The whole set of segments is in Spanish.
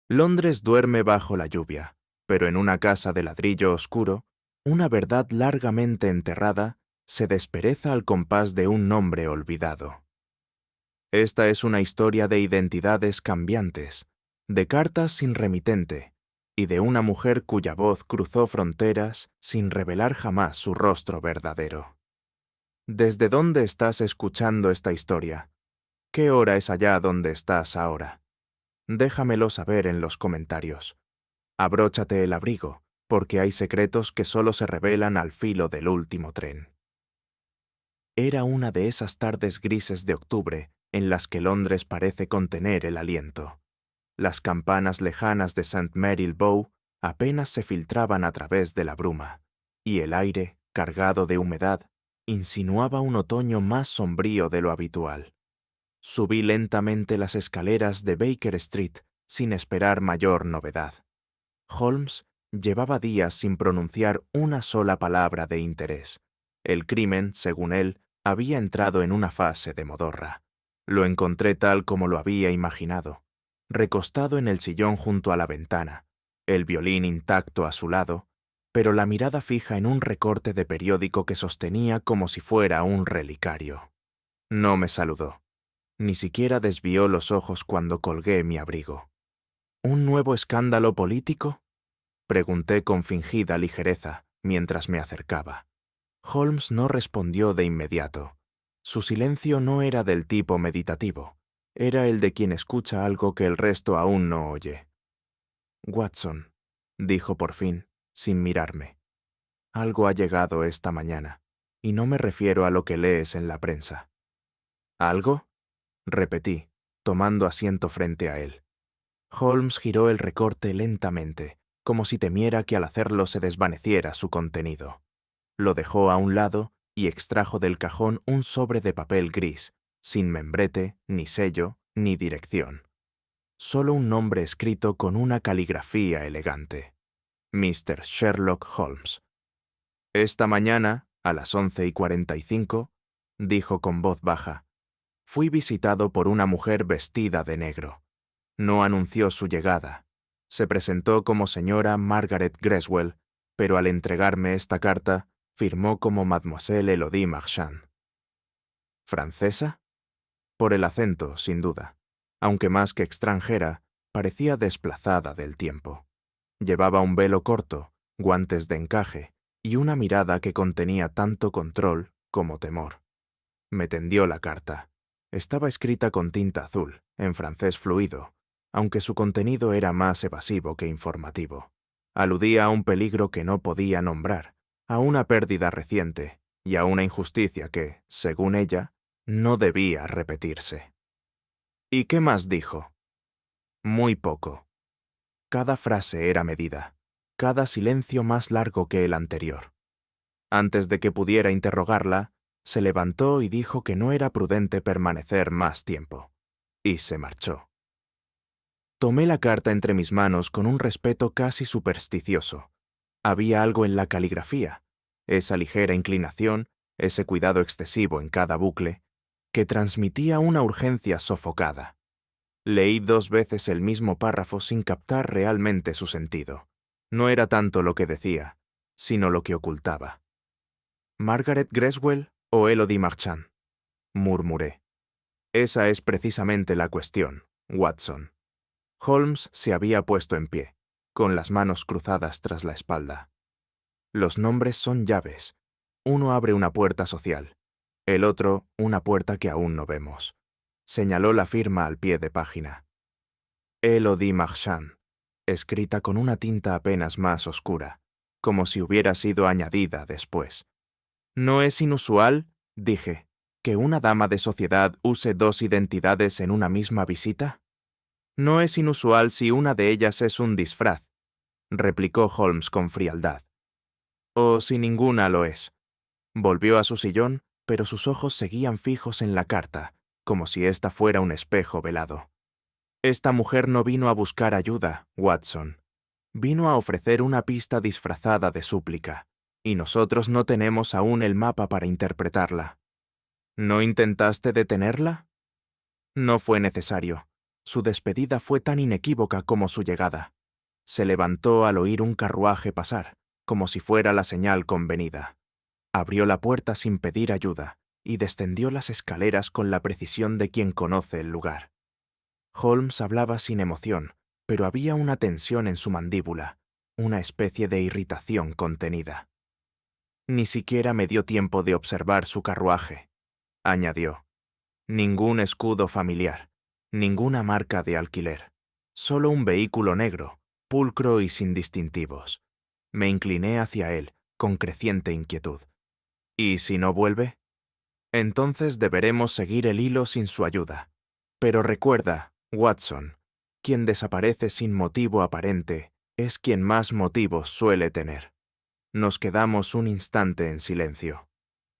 Londres duerme bajo la lluvia, pero en una casa de ladrillo oscuro, una verdad largamente enterrada se despereza al compás de un nombre olvidado. Esta es una historia de identidades cambiantes, de cartas sin remitente, y de una mujer cuya voz cruzó fronteras sin revelar jamás su rostro verdadero. ¿Desde dónde estás escuchando esta historia? ¿Qué hora es allá donde estás ahora? Déjamelo saber en los comentarios. Abróchate el abrigo, porque hay secretos que solo se revelan al filo del último tren. Era una de esas tardes grises de octubre en las que Londres parece contener el aliento. Las campanas lejanas de St. Marylebone apenas se filtraban a través de la bruma, y el aire, cargado de humedad, insinuaba un otoño más sombrío de lo habitual. Subí lentamente las escaleras de Baker Street sin esperar mayor novedad. Holmes llevaba días sin pronunciar una sola palabra de interés. El crimen, según él, había entrado en una fase de modorra. Lo encontré tal como lo había imaginado, recostado en el sillón junto a la ventana, el violín intacto a su lado, pero la mirada fija en un recorte de periódico que sostenía como si fuera un relicario. No me saludó. Ni siquiera desvió los ojos cuando colgué mi abrigo. ¿Un nuevo escándalo político?, pregunté con fingida ligereza mientras me acercaba. Holmes no respondió de inmediato. Su silencio no era del tipo meditativo. Era el de quien escucha algo que el resto aún no oye. «Watson», dijo por fin, sin mirarme. «Algo ha llegado esta mañana, y no me refiero a lo que lees en la prensa». «¿Algo?», repetí, tomando asiento frente a él. Holmes giró el recorte lentamente, como si temiera que al hacerlo se desvaneciera su contenido. Lo dejó a un lado y extrajo del cajón un sobre de papel gris, sin membrete, ni sello, ni dirección. Solo un nombre escrito con una caligrafía elegante. Mr. Sherlock Holmes. «Esta mañana, a las 11:45, dijo con voz baja, fui visitado por una mujer vestida de negro. No anunció su llegada. Se presentó como señora Margaret Greswell, pero al entregarme esta carta, firmó como Mademoiselle Élodie Marchand». ¿Francesa? Por el acento, sin duda. Aunque más que extranjera, parecía desplazada del tiempo. Llevaba un velo corto, guantes de encaje y una mirada que contenía tanto control como temor. Me tendió la carta. Estaba escrita con tinta azul, en francés fluido, aunque su contenido era más evasivo que informativo. Aludía a un peligro que no podía nombrar, a una pérdida reciente y a una injusticia que, según ella, no debía repetirse. ¿Y qué más dijo? Muy poco. Cada frase era medida, cada silencio más largo que el anterior. Antes de que pudiera interrogarla, se levantó y dijo que no era prudente permanecer más tiempo, y se marchó. Tomé la carta entre mis manos con un respeto casi supersticioso. Había algo en la caligrafía, esa ligera inclinación, ese cuidado excesivo en cada bucle, que transmitía una urgencia sofocada. Leí 2 veces el mismo párrafo sin captar realmente su sentido. No era tanto lo que decía, sino lo que ocultaba. «¿Margaret Greswell o Élodie Marchand?», murmuré. «Esa es precisamente la cuestión, Watson». Holmes se había puesto en pie, con las manos cruzadas tras la espalda. «Los nombres son llaves. Uno abre una puerta social, el otro una puerta que aún no vemos». Señaló la firma al pie de página. «Élodie Marchand», escrita con una tinta apenas más oscura, como si hubiera sido añadida después. «¿No es inusual», dije, «que una dama de sociedad use 2 identidades en una misma visita?» «No es inusual si una de ellas es un disfraz», replicó Holmes con frialdad. «O si ninguna lo es». Volvió a su sillón, pero sus ojos seguían fijos en la carta, como si ésta fuera un espejo velado. «Esta mujer no vino a buscar ayuda, Watson. Vino a ofrecer una pista disfrazada de súplica, y nosotros no tenemos aún el mapa para interpretarla». «¿No intentaste detenerla?» «No fue necesario. Su despedida fue tan inequívoca como su llegada. Se levantó al oír un carruaje pasar, como si fuera la señal convenida. Abrió la puerta sin pedir ayuda y descendió las escaleras con la precisión de quien conoce el lugar. Holmes hablaba sin emoción, pero había una tensión en su mandíbula, una especie de irritación contenida. Ni siquiera me dio tiempo de observar su carruaje, añadió. Ningún escudo familiar, ninguna marca de alquiler, solo un vehículo negro, pulcro y sin distintivos. Me incliné hacia él, con creciente inquietud. ¿Y si no vuelve? Entonces deberemos seguir el hilo sin su ayuda. Pero recuerda, Watson, quien desaparece sin motivo aparente es quien más motivos suele tener. Nos quedamos un instante en silencio.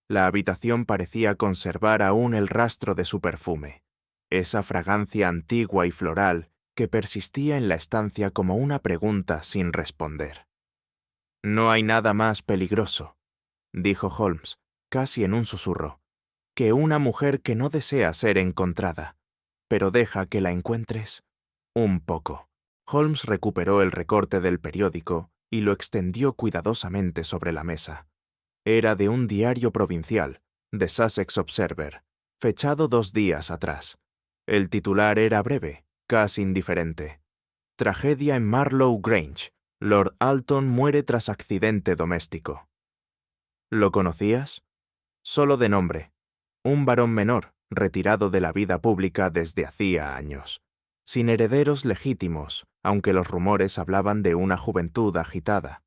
La habitación parecía conservar aún el rastro de su perfume, esa fragancia antigua y floral que persistía en la estancia como una pregunta sin responder. «No hay nada más peligroso», dijo Holmes, casi en un susurro, «que una mujer que no desea ser encontrada, pero deja que la encuentres un poco». Holmes recuperó el recorte del periódico y lo extendió cuidadosamente sobre la mesa. Era de un diario provincial, The Sussex Observer, fechado 2 días atrás. El titular era breve, casi indiferente. Tragedia en Marlow Grange. Lord Alton muere tras accidente doméstico. ¿Lo conocías? Solo de nombre. Un varón menor, retirado de la vida pública desde hacía años. Sin herederos legítimos, aunque los rumores hablaban de una juventud agitada.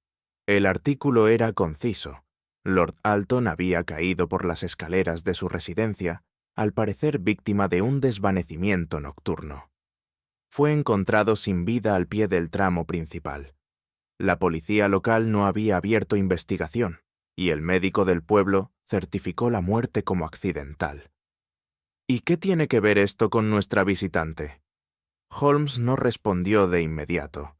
El artículo era conciso. Lord Alton había caído por las escaleras de su residencia, al parecer víctima de un desvanecimiento nocturno. Fue encontrado sin vida al pie del tramo principal. La policía local no había abierto investigación, y el médico del pueblo certificó la muerte como accidental. ¿Y qué tiene que ver esto con nuestra visitante? Holmes no respondió de inmediato.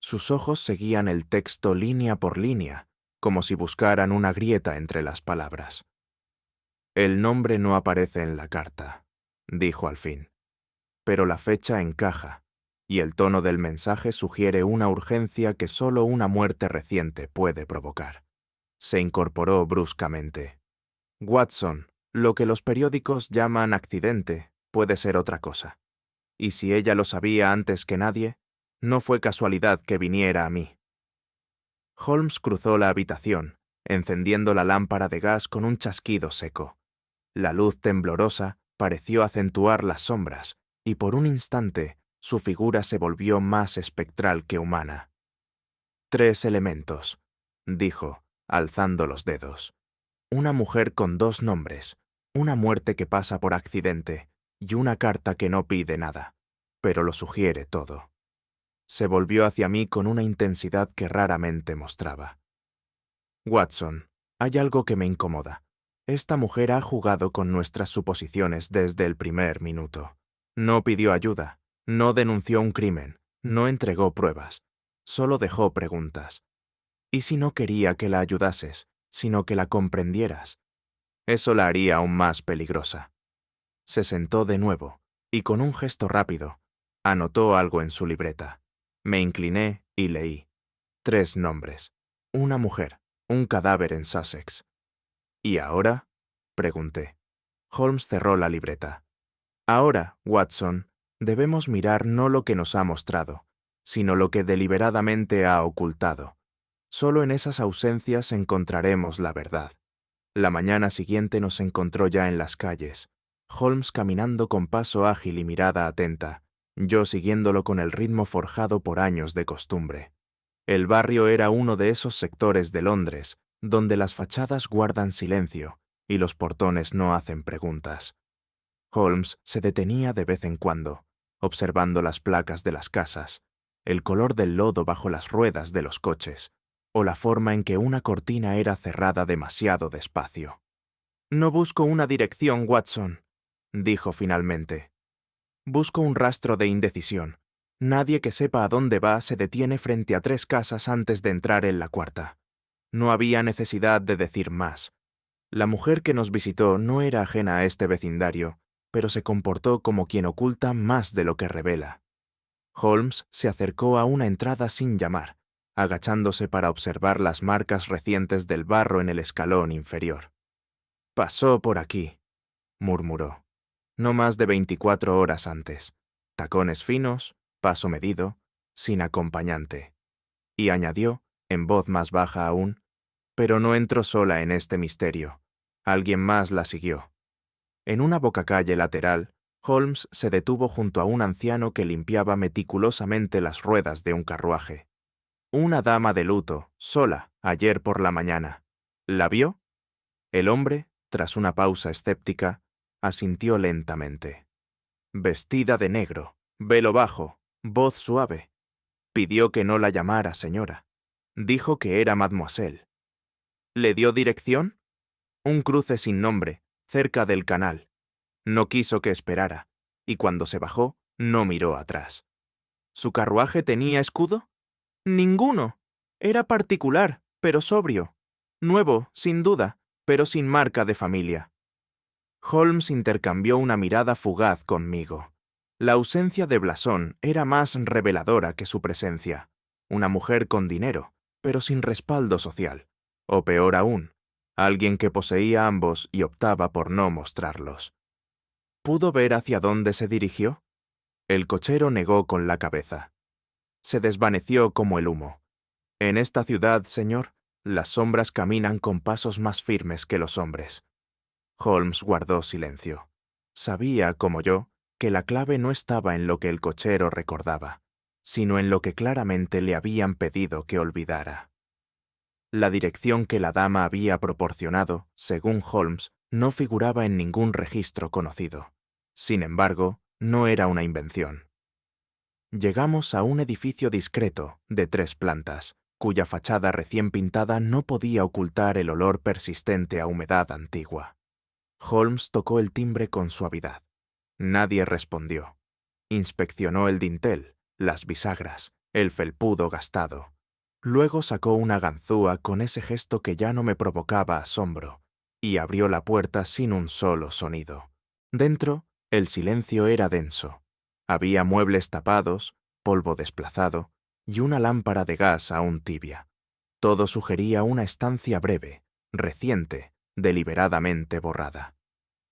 Sus ojos seguían el texto línea por línea, como si buscaran una grieta entre las palabras. «El nombre no aparece en la carta», dijo al fin. «Pero la fecha encaja, y el tono del mensaje sugiere una urgencia que solo una muerte reciente puede provocar». Se incorporó bruscamente. «Watson, lo que los periódicos llaman accidente puede ser otra cosa. Y si ella lo sabía antes que nadie, no fue casualidad que viniera a mí». Holmes cruzó la habitación, encendiendo la lámpara de gas con un chasquido seco. La luz temblorosa pareció acentuar las sombras, y por un instante su figura se volvió más espectral que humana. «3 elementos», dijo, alzando los dedos. «Una mujer con 2 nombres, una muerte que pasa por accidente y una carta que no pide nada, pero lo sugiere todo». Se volvió hacia mí con una intensidad que raramente mostraba. «Watson, hay algo que me incomoda. Esta mujer ha jugado con nuestras suposiciones desde el primer minuto. No pidió ayuda, no denunció un crimen, no entregó pruebas, solo dejó preguntas. ¿Y si no quería que la ayudases, sino que la comprendieras? Eso la haría aún más peligrosa». Se sentó de nuevo, y con un gesto rápido, anotó algo en su libreta. Me incliné y leí. 3 nombres. Una mujer, un cadáver en Sussex. «¿Y ahora?», pregunté. Holmes cerró la libreta. «Ahora, Watson, debemos mirar no lo que nos ha mostrado, sino lo que deliberadamente ha ocultado. Solo en esas ausencias encontraremos la verdad». La mañana siguiente nos encontró ya en las calles, Holmes caminando con paso ágil y mirada atenta, yo siguiéndolo con el ritmo forjado por años de costumbre. El barrio era uno de esos sectores de Londres donde las fachadas guardan silencio y los portones no hacen preguntas. Holmes se detenía de vez en cuando, observando las placas de las casas, el color del lodo bajo las ruedas de los coches, o la forma en que una cortina era cerrada demasiado despacio. «No busco una dirección, Watson», dijo finalmente. «Busco un rastro de indecisión. Nadie que sepa a dónde va se detiene frente a 3 casas antes de entrar en la cuarta. No había necesidad de decir más. La mujer que nos visitó no era ajena a este vecindario, pero se comportó como quien oculta más de lo que revela. Holmes se acercó a una entrada sin llamar, agachándose para observar las marcas recientes del barro en el escalón inferior. «Pasó por aquí», murmuró. «No más de 24 horas antes. Tacones finos, paso medido, sin acompañante». Y añadió, en voz más baja aún, «Pero no entró sola en este misterio. Alguien más la siguió». En una bocacalle lateral, Holmes se detuvo junto a un anciano que limpiaba meticulosamente las ruedas de un carruaje. «Una dama de luto, sola, ayer por la mañana. ¿La vio?» El hombre, tras una pausa escéptica, asintió lentamente. «Vestida de negro, velo bajo, voz suave. Pidió que no la llamara señora. Dijo que era mademoiselle». «¿Le dio dirección?» «Un cruce sin nombre, cerca del canal. No quiso que esperara, y cuando se bajó, no miró atrás». «¿Su carruaje tenía escudo?» «Ninguno. Era particular, pero sobrio. Nuevo, sin duda, pero sin marca de familia». Holmes intercambió una mirada fugaz conmigo. La ausencia de blasón era más reveladora que su presencia. Una mujer con dinero, pero sin respaldo social. O peor aún, alguien que poseía ambos y optaba por no mostrarlos. ¿Pudo ver hacia dónde se dirigió? El cochero negó con la cabeza. Se desvaneció como el humo. «En esta ciudad, señor, las sombras caminan con pasos más firmes que los hombres». Holmes guardó silencio. Sabía, como yo, que la clave no estaba en lo que el cochero recordaba, sino en lo que claramente le habían pedido que olvidara. La dirección que la dama había proporcionado, según Holmes, no figuraba en ningún registro conocido. Sin embargo, no era una invención. Llegamos a un edificio discreto, de 3 plantas, cuya fachada recién pintada no podía ocultar el olor persistente a humedad antigua. Holmes tocó el timbre con suavidad. Nadie respondió. Inspeccionó el dintel, las bisagras, el felpudo gastado. Luego sacó una ganzúa con ese gesto que ya no me provocaba asombro, y abrió la puerta sin un solo sonido. Dentro, el silencio era denso. Había muebles tapados, polvo desplazado y una lámpara de gas aún tibia. Todo sugería una estancia breve, reciente, deliberadamente borrada.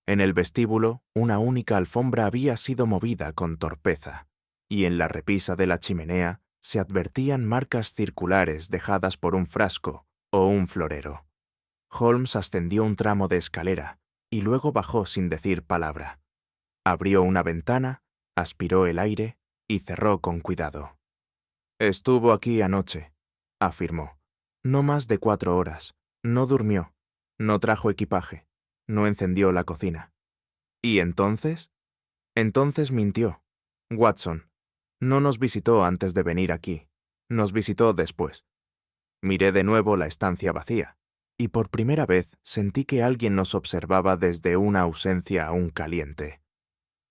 En el vestíbulo, una única alfombra había sido movida con torpeza, y en la repisa de la chimenea se advertían marcas circulares dejadas por un frasco o un florero. Holmes ascendió un tramo de escalera y luego bajó sin decir palabra. Abrió una ventana, aspiró el aire y cerró con cuidado. «Estuvo aquí anoche», afirmó. «No más de 4 horas. No durmió. No trajo equipaje. No encendió la cocina». «¿Y entonces?» «Entonces mintió. Watson. No nos visitó antes de venir aquí. Nos visitó después». Miré de nuevo la estancia vacía, y por primera vez sentí que alguien nos observaba desde una ausencia aún caliente.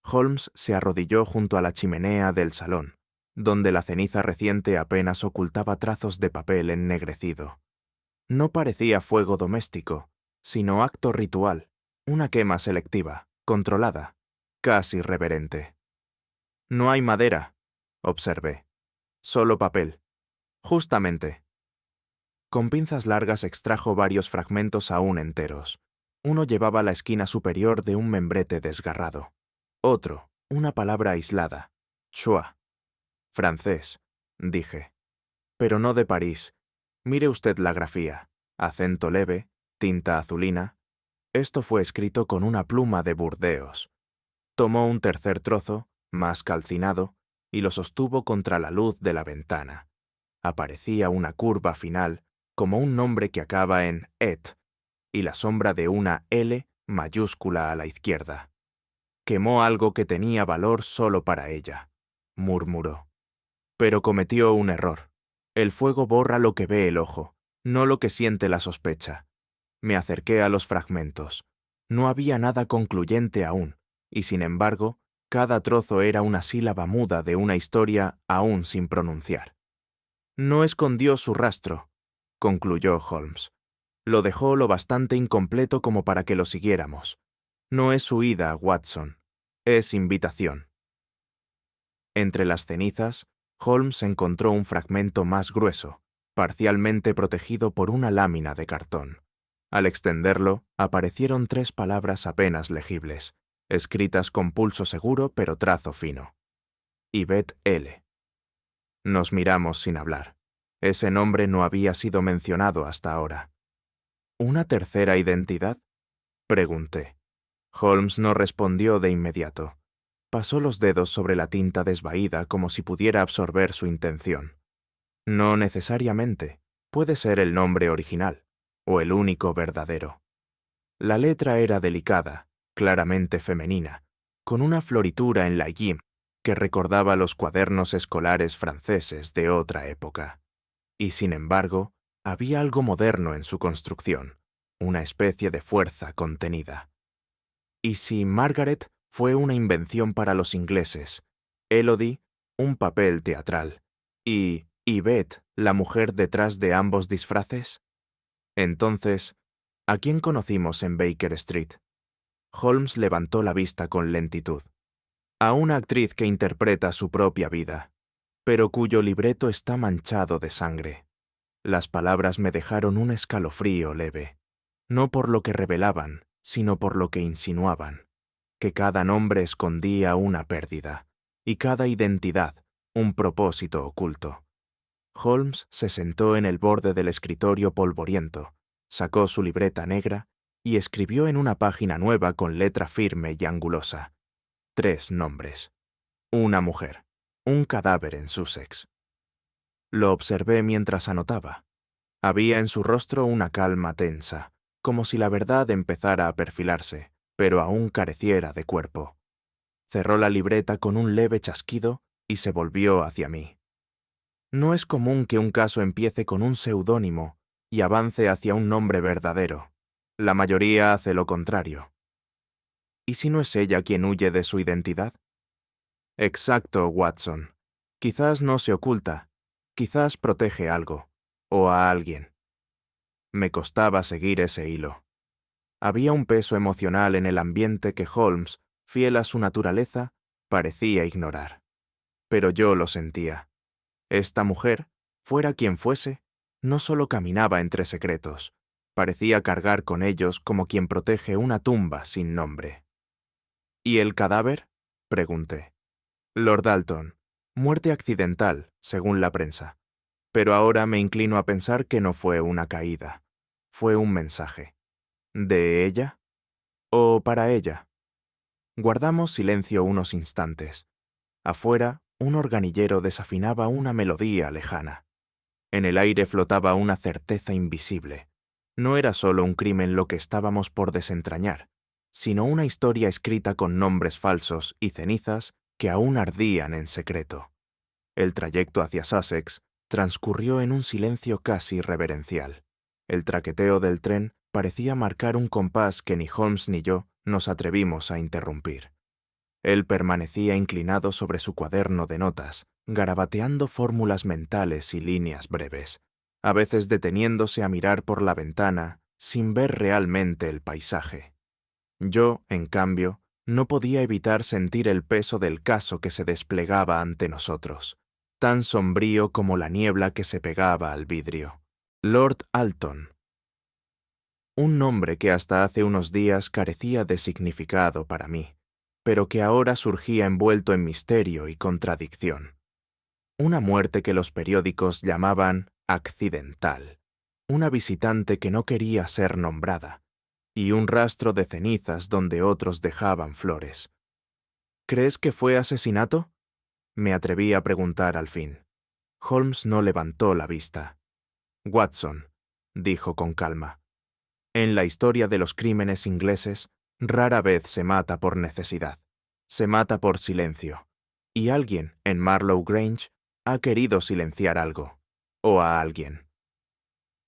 Holmes se arrodilló junto a la chimenea del salón, donde la ceniza reciente apenas ocultaba trazos de papel ennegrecido. No parecía fuego doméstico, sino acto ritual, una quema selectiva, controlada, casi reverente. «No hay madera», observé. «Solo papel». «Justamente». Con pinzas largas extrajo varios fragmentos aún enteros. Uno llevaba la esquina superior de un membrete desgarrado. Otro, una palabra aislada. «Choix». «Francés», dije. «Pero no de París. Mire usted la grafía. Acento leve, tinta azulina. Esto fue escrito con una pluma de Burdeos». Tomó un tercer trozo, más calcinado, y lo sostuvo contra la luz de la ventana. Aparecía una curva final, como un nombre que acaba en «et», y la sombra de una L mayúscula a la izquierda. «Quemó algo que tenía valor solo para ella», murmuró. «Pero cometió un error. El fuego borra lo que ve el ojo, no lo que siente la sospecha». Me acerqué a los fragmentos. No había nada concluyente aún, y sin embargo, cada trozo era una sílaba muda de una historia aún sin pronunciar. «No escondió su rastro», concluyó Holmes. «Lo dejó lo bastante incompleto como para que lo siguiéramos. No es huida, Watson. Es invitación. Entre las cenizas, Holmes encontró un fragmento más grueso, parcialmente protegido por una lámina de cartón. Al extenderlo, aparecieron 3 palabras apenas legibles, escritas con pulso seguro pero trazo fino. Yvette L. Nos miramos sin hablar. Ese nombre no había sido mencionado hasta ahora. ¿Una tercera identidad?, pregunté. Holmes no respondió de inmediato. Pasó los dedos sobre la tinta desvaída como si pudiera absorber su intención. No necesariamente. Puede ser el nombre original, o el único verdadero. La letra era delicada, claramente femenina, con una floritura en la Y que recordaba los cuadernos escolares franceses de otra época. Y sin embargo, había algo moderno en su construcción, una especie de fuerza contenida. ¿Y si Margaret fue una invención para los ingleses, Elodie un papel teatral, y Yvette la mujer detrás de ambos disfraces? Entonces, ¿a quién conocimos en Baker Street? Holmes levantó la vista con lentitud. A una actriz que interpreta su propia vida, pero cuyo libreto está manchado de sangre. Las palabras me dejaron un escalofrío leve, no por lo que revelaban, sino por lo que insinuaban, que cada nombre escondía una pérdida, y cada identidad un propósito oculto. Holmes se sentó en el borde del escritorio polvoriento, sacó su libreta negra y escribió en una página nueva con letra firme y angulosa. 3 nombres. Una mujer. Un cadáver en Sussex. Lo observé mientras anotaba. Había en su rostro una calma tensa, como si la verdad empezara a perfilarse, pero aún careciera de cuerpo. Cerró la libreta con un leve chasquido y se volvió hacia mí. No es común que un caso empiece con un seudónimo y avance hacia un nombre verdadero. La mayoría hace lo contrario. ¿Y si no es ella quien huye de su identidad? Exacto, Watson. Quizás no se oculta, quizás protege algo, o a alguien. Me costaba seguir ese hilo. Había un peso emocional en el ambiente que Holmes, fiel a su naturaleza, parecía ignorar. Pero yo lo sentía. Esta mujer, fuera quien fuese, no solo caminaba entre secretos, parecía cargar con ellos como quien protege una tumba sin nombre. ¿Y el cadáver?, pregunté. Lord Dalton, muerte accidental, según la prensa. Pero ahora me inclino a pensar que no fue una caída, fue un mensaje. ¿De ella? ¿O para ella? Guardamos silencio unos instantes. Afuera, un organillero desafinaba una melodía lejana. En el aire flotaba una certeza invisible. No era solo un crimen lo que estábamos por desentrañar, sino una historia escrita con nombres falsos y cenizas que aún ardían en secreto. El trayecto hacia Sussex transcurrió en un silencio casi reverencial. El traqueteo del tren parecía marcar un compás que ni Holmes ni yo nos atrevimos a interrumpir. Él permanecía inclinado sobre su cuaderno de notas, garabateando fórmulas mentales y líneas breves, a veces deteniéndose a mirar por la ventana sin ver realmente el paisaje. Yo, en cambio, no podía evitar sentir el peso del caso que se desplegaba ante nosotros, tan sombrío como la niebla que se pegaba al vidrio. Lord Alton. Un nombre que hasta hace unos días carecía de significado para mí, pero que ahora surgía envuelto en misterio y contradicción. Una muerte que los periódicos llamaban accidental, una visitante que no quería ser nombrada, y un rastro de cenizas donde otros dejaban flores. ¿Crees que fue asesinato?, me atreví a preguntar al fin. Holmes no levantó la vista. Watson, dijo con calma, en la historia de los crímenes ingleses, rara vez se mata por necesidad. Se mata por silencio. Y alguien, en Marlow Grange, ha querido silenciar algo. O a alguien.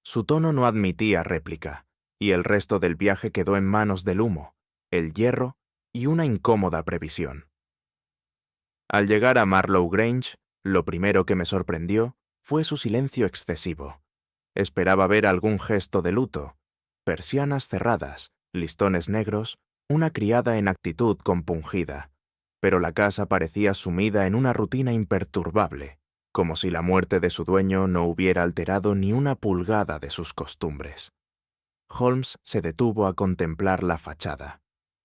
Su tono no admitía réplica, y el resto del viaje quedó en manos del humo, el hierro y una incómoda previsión. Al llegar a Marlow Grange, lo primero que me sorprendió fue su silencio excesivo. Esperaba ver algún gesto de luto, persianas cerradas, listones negros, una criada en actitud compungida, pero la casa parecía sumida en una rutina imperturbable, como si la muerte de su dueño no hubiera alterado ni una pulgada de sus costumbres. Holmes se detuvo a contemplar la fachada.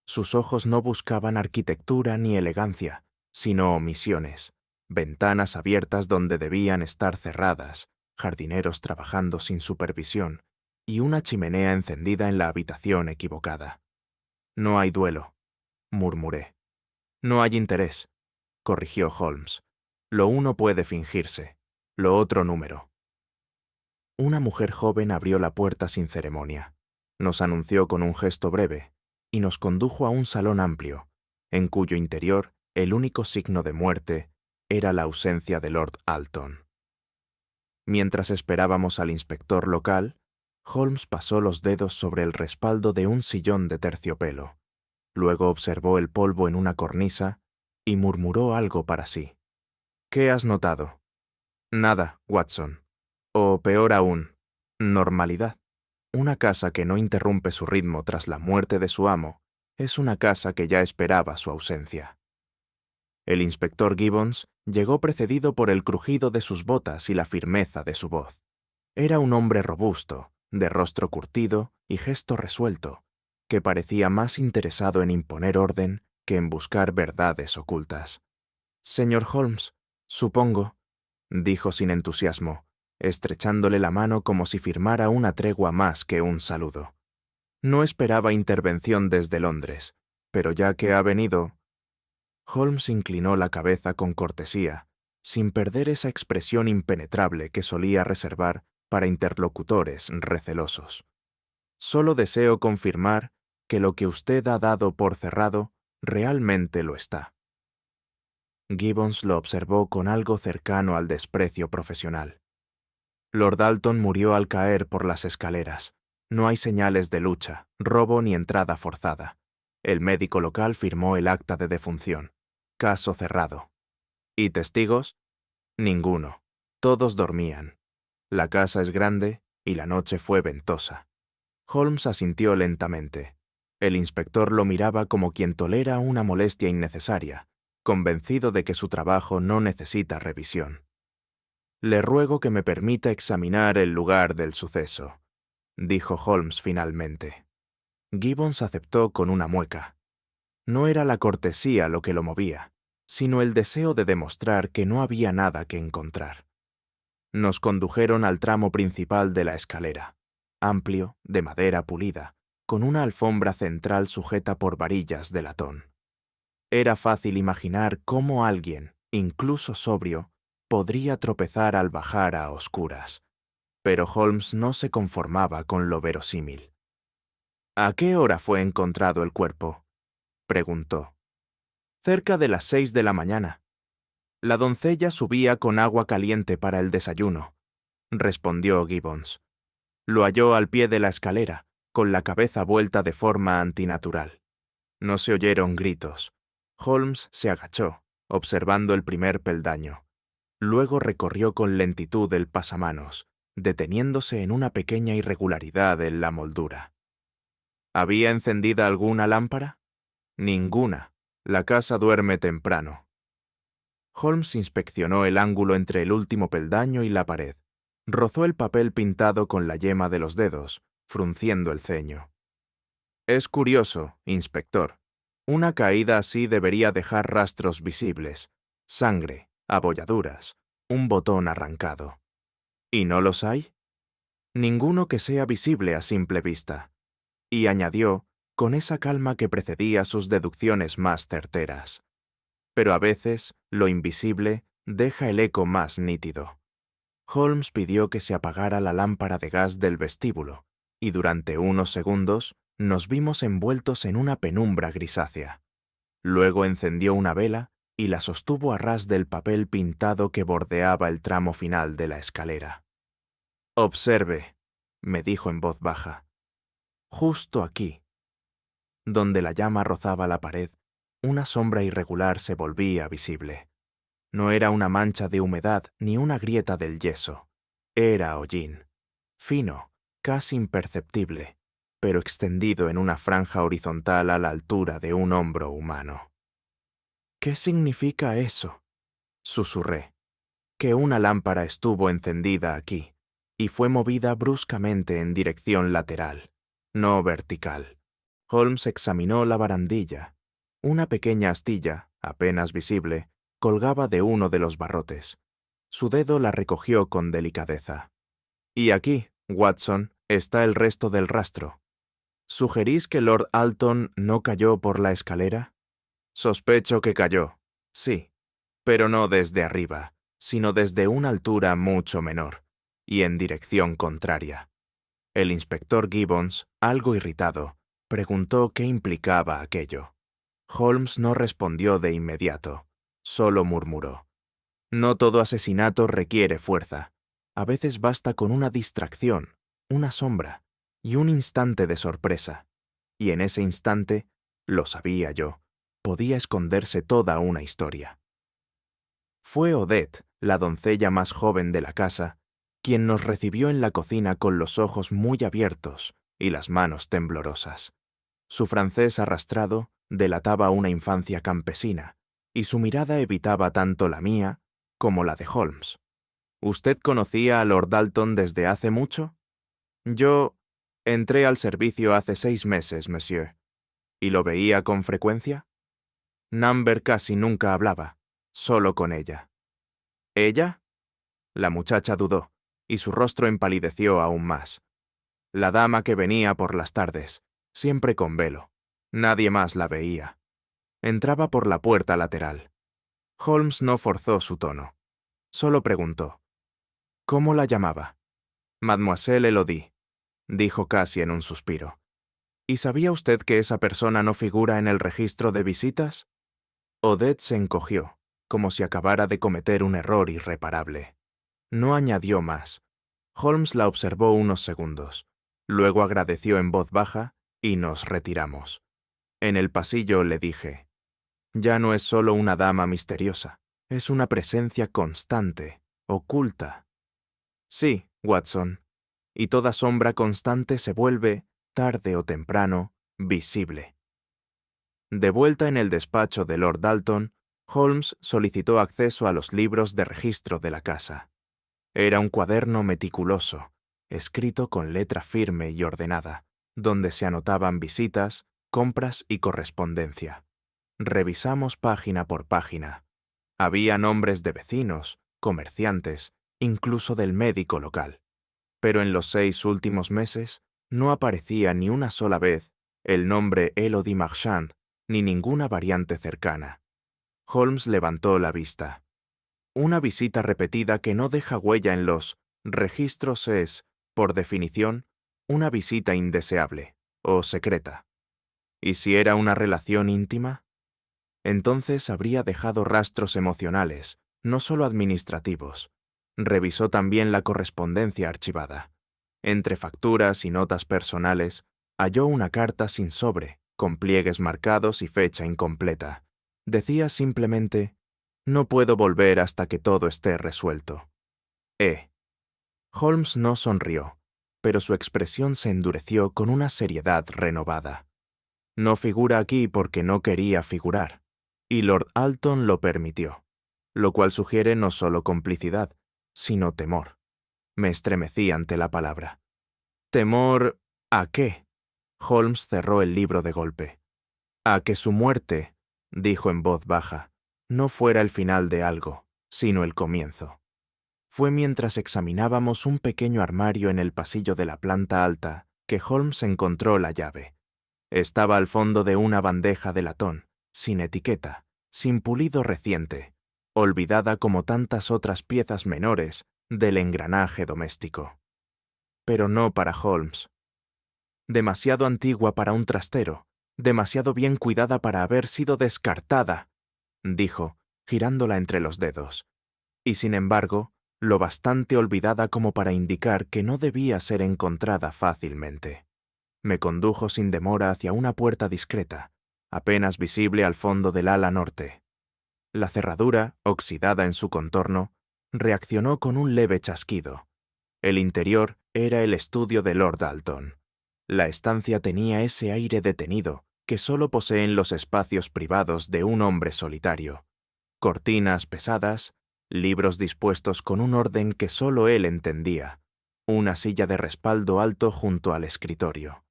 Sus ojos no buscaban arquitectura ni elegancia, sino omisiones, ventanas abiertas donde debían estar cerradas, jardineros trabajando sin supervisión y una chimenea encendida en la habitación equivocada. «No hay duelo», murmuré. «No hay interés», corrigió Holmes. «Lo uno puede fingirse, lo otro número». Una mujer joven abrió la puerta sin ceremonia. Nos anunció con un gesto breve y nos condujo a un salón amplio, en cuyo interior el único signo de muerte era la ausencia de Lord Alton. Mientras esperábamos al inspector local, Holmes pasó los dedos sobre el respaldo de un sillón de terciopelo. Luego observó el polvo en una cornisa y murmuró algo para sí. «¿Qué has notado?» «Nada, Watson. O peor aún, normalidad. Una casa que no interrumpe su ritmo tras la muerte de su amo es una casa que ya esperaba su ausencia». El inspector Gibbons llegó precedido por el crujido de sus botas y la firmeza de su voz. Era un hombre robusto, de rostro curtido y gesto resuelto, que parecía más interesado en imponer orden que en buscar verdades ocultas. «Señor Holmes, supongo», dijo sin entusiasmo, estrechándole la mano como si firmara una tregua más que un saludo. «No esperaba intervención desde Londres, pero ya que ha venido...» Holmes inclinó la cabeza con cortesía, sin perder esa expresión impenetrable que solía reservar para interlocutores recelosos. «Solo deseo confirmar que lo que usted ha dado por cerrado realmente lo está». Gibbons lo observó con algo cercano al desprecio profesional. «Lord Alton murió al caer por las escaleras. No hay señales de lucha, robo ni entrada forzada. El médico local firmó el acta de defunción. Caso cerrado. ¿Y testigos? Ninguno. Todos dormían. La casa es grande y la noche fue ventosa». Holmes asintió lentamente. El inspector lo miraba como quien tolera una molestia innecesaria, convencido de que su trabajo no necesita revisión. «Le ruego que me permita examinar el lugar del suceso», dijo Holmes finalmente. Gibbons aceptó con una mueca. No era la cortesía lo que lo movía, sino el deseo de demostrar que no había nada que encontrar. Nos condujeron al tramo principal de la escalera, amplio, de madera pulida, con una alfombra central sujeta por varillas de latón. Era fácil imaginar cómo alguien, incluso sobrio, podría tropezar al bajar a oscuras, pero Holmes no se conformaba con lo verosímil. «¿A qué hora fue encontrado el cuerpo?», preguntó. «Cerca de las 6 de la mañana. La doncella subía con agua caliente para el desayuno», respondió Gibbons. «Lo halló al pie de la escalera, con la cabeza vuelta de forma antinatural. No se oyeron gritos». Holmes se agachó, observando el primer peldaño. Luego recorrió con lentitud el pasamanos, deteniéndose en una pequeña irregularidad en la moldura. ¿Había encendida alguna lámpara? Ninguna. La casa duerme temprano. Holmes inspeccionó el ángulo entre el último peldaño y la pared. Rozó el papel pintado con la yema de los dedos, frunciendo el ceño. «Es curioso, inspector. Una caída así debería dejar rastros visibles, sangre, abolladuras, un botón arrancado. ¿Y no los hay? Ninguno que sea visible a simple vista». Y añadió, con esa calma que precedía sus deducciones más certeras. «Pero a veces, lo invisible deja el eco más nítido». Holmes pidió que se apagara la lámpara de gas del vestíbulo, y durante unos segundos nos vimos envueltos en una penumbra grisácea. Luego encendió una vela y la sostuvo a ras del papel pintado que bordeaba el tramo final de la escalera. «Observe», me dijo en voz baja. «Justo aquí». Donde la llama rozaba la pared, una sombra irregular se volvía visible. No era una mancha de humedad ni una grieta del yeso. Era hollín, fino, casi imperceptible, pero extendido en una franja horizontal a la altura de un hombro humano. ¿Qué significa eso? Susurré. Que una lámpara estuvo encendida aquí y fue movida bruscamente en dirección lateral, no vertical. Holmes examinó la barandilla. Una pequeña astilla, apenas visible, colgaba de uno de los barrotes. Su dedo la recogió con delicadeza. Y aquí, Watson, está el resto del rastro. ¿Sugerís que Lord Alton no cayó por la escalera? Sospecho que cayó, sí, pero no desde arriba, sino desde una altura mucho menor, y en dirección contraria. El inspector Gibbons, algo irritado, preguntó qué implicaba aquello. Holmes no respondió de inmediato, solo murmuró. No todo asesinato requiere fuerza. A veces basta con una distracción, una sombra y un instante de sorpresa. Y en ese instante, lo sabía yo, podía esconderse toda una historia. Fue Odette, la doncella más joven de la casa, quien nos recibió en la cocina con los ojos muy abiertos y las manos temblorosas. Su francés arrastrado delataba una infancia campesina, y su mirada evitaba tanto la mía como la de Holmes. ¿Usted conocía a Lord Dalton desde hace mucho? Yo entré al servicio hace 6 meses, monsieur. ¿Y lo veía con frecuencia? Number casi nunca hablaba, solo con ella. ¿Ella? La muchacha dudó, y su rostro empalideció aún más. La dama que venía por las tardes, siempre con velo. Nadie más la veía. Entraba por la puerta lateral. Holmes no forzó su tono. Solo preguntó. ¿Cómo la llamaba? Mademoiselle Elodie, dijo casi en un suspiro. ¿Y sabía usted que esa persona no figura en el registro de visitas? Odette se encogió, como si acabara de cometer un error irreparable. No añadió más. Holmes la observó unos segundos. Luego agradeció en voz baja y nos retiramos. En el pasillo le dije, ya no es solo una dama misteriosa, es una presencia constante, oculta. Sí, Watson, y toda sombra constante se vuelve, tarde o temprano, visible. De vuelta en el despacho de Lord Dalton, Holmes solicitó acceso a los libros de registro de la casa. Era un cuaderno meticuloso, escrito con letra firme y ordenada, donde se anotaban visitas, compras y correspondencia. Revisamos página por página. Había nombres de vecinos, comerciantes, incluso del médico local. Pero en los 6 últimos meses no aparecía ni una sola vez el nombre Elodie Marchand ni ninguna variante cercana. Holmes levantó la vista. Una visita repetida que no deja huella en los registros es, por definición, una visita indeseable o secreta. ¿Y si era una relación íntima? Entonces habría dejado rastros emocionales, no solo administrativos. Revisó también la correspondencia archivada. Entre facturas y notas personales, halló una carta sin sobre, con pliegues marcados y fecha incompleta. Decía simplemente, no puedo volver hasta que todo esté resuelto. Holmes no sonrió, pero su expresión se endureció con una seriedad renovada. No figura aquí porque no quería figurar, y Lord Alton lo permitió, lo cual sugiere no solo complicidad, sino temor. Me estremecí ante la palabra. ¿Temor a qué? Holmes cerró el libro de golpe. A que su muerte, dijo en voz baja, no fuera el final de algo, sino el comienzo. Fue mientras examinábamos un pequeño armario en el pasillo de la planta alta que Holmes encontró la llave. Estaba al fondo de una bandeja de latón, sin etiqueta, sin pulido reciente, olvidada como tantas otras piezas menores del engranaje doméstico. Pero no para Holmes. Demasiado antigua para un trastero, demasiado bien cuidada para haber sido descartada, dijo, girándola entre los dedos. Y sin embargo, lo bastante olvidada como para indicar que no debía ser encontrada fácilmente. Me condujo sin demora hacia una puerta discreta, apenas visible al fondo del ala norte. La cerradura, oxidada en su contorno, reaccionó con un leve chasquido. El interior era el estudio de Lord Dalton. La estancia tenía ese aire detenido, que solo poseen los espacios privados de un hombre solitario, cortinas pesadas, libros dispuestos con un orden que solo él entendía, una silla de respaldo alto junto al escritorio.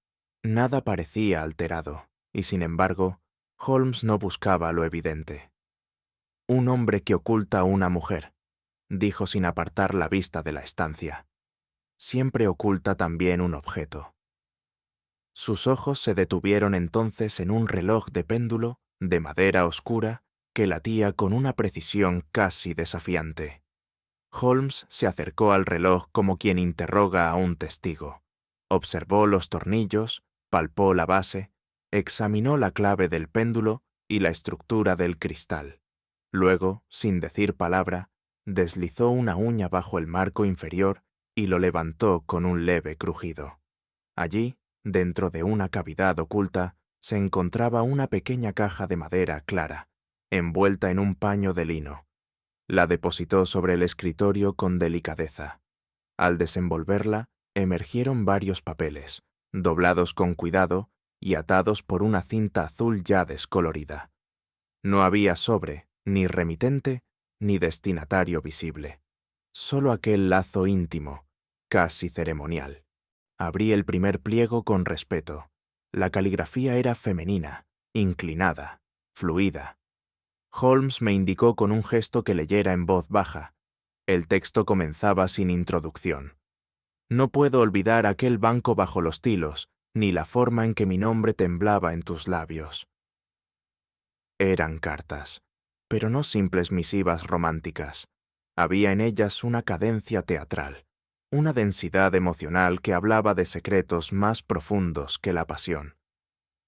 Nada parecía alterado, y sin embargo, Holmes no buscaba lo evidente. Un hombre que oculta a una mujer, dijo sin apartar la vista de la estancia. Siempre oculta también un objeto. Sus ojos se detuvieron entonces en un reloj de péndulo de madera oscura que latía con una precisión casi desafiante. Holmes se acercó al reloj como quien interroga a un testigo. Observó los tornillos, palpó la base, examinó la clave del péndulo y la estructura del cristal. Luego, sin decir palabra, deslizó una uña bajo el marco inferior y lo levantó con un leve crujido. Allí, dentro de una cavidad oculta, se encontraba una pequeña caja de madera clara, envuelta en un paño de lino. La depositó sobre el escritorio con delicadeza. Al desenvolverla, emergieron varios papeles, doblados con cuidado y atados por una cinta azul ya descolorida. No había sobre, ni remitente, ni destinatario visible. Solo aquel lazo íntimo, casi ceremonial. Abrí el primer pliego con respeto. La caligrafía era femenina, inclinada, fluida. Holmes me indicó con un gesto que leyera en voz baja. El texto comenzaba sin introducción. No puedo olvidar aquel banco bajo los tilos, ni la forma en que mi nombre temblaba en tus labios. Eran cartas, pero no simples misivas románticas. Había en ellas una cadencia teatral, una densidad emocional que hablaba de secretos más profundos que la pasión.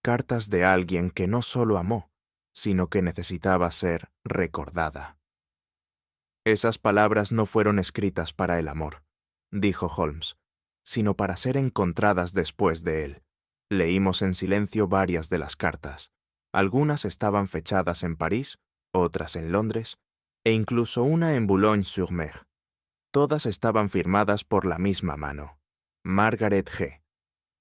Cartas de alguien que no solo amó, sino que necesitaba ser recordada. Esas palabras no fueron escritas para el amor, dijo Holmes, sino para ser encontradas después de él. Leímos en silencio varias de las cartas. Algunas estaban fechadas en París, otras en Londres, e incluso una en Boulogne-sur-Mer. Todas estaban firmadas por la misma mano, Margaret G.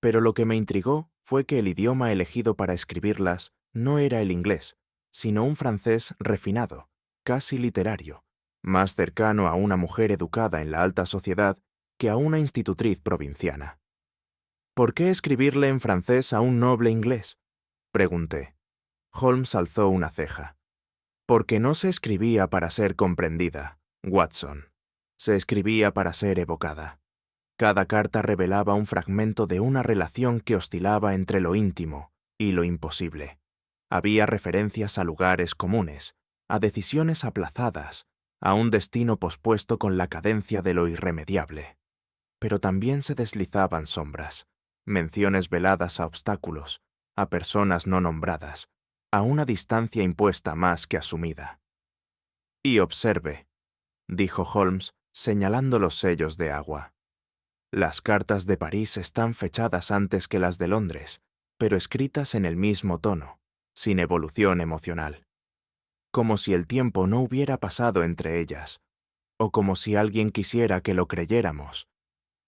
Pero lo que me intrigó fue que el idioma elegido para escribirlas no era el inglés, sino un francés refinado, casi literario, más cercano a una mujer educada en la alta sociedad que a una institutriz provinciana. ¿Por qué escribirle en francés a un noble inglés?, pregunté. Holmes alzó una ceja. Porque no se escribía para ser comprendida, Watson. Se escribía para ser evocada. Cada carta revelaba un fragmento de una relación que oscilaba entre lo íntimo y lo imposible. Había referencias a lugares comunes, a decisiones aplazadas, a un destino pospuesto con la cadencia de lo irremediable. Pero también se deslizaban sombras, menciones veladas a obstáculos, a personas no nombradas, a una distancia impuesta más que asumida. Y observe, dijo Holmes, señalando los sellos de agua. Las cartas de París están fechadas antes que las de Londres, pero escritas en el mismo tono, sin evolución emocional. Como si el tiempo no hubiera pasado entre ellas, o como si alguien quisiera que lo creyéramos.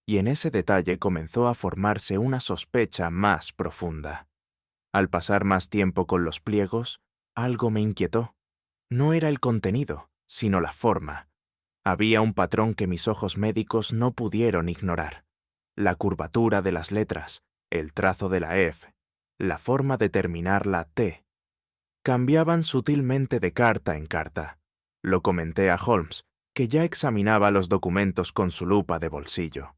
Y en ese detalle comenzó a formarse una sospecha más profunda. Al pasar más tiempo con los pliegos, algo me inquietó. No era el contenido, sino la forma. Había un patrón que mis ojos médicos no pudieron ignorar. La curvatura de las letras, el trazo de la F, la forma de terminar la T. Cambiaban sutilmente de carta en carta. Lo comenté a Holmes, que ya examinaba los documentos con su lupa de bolsillo.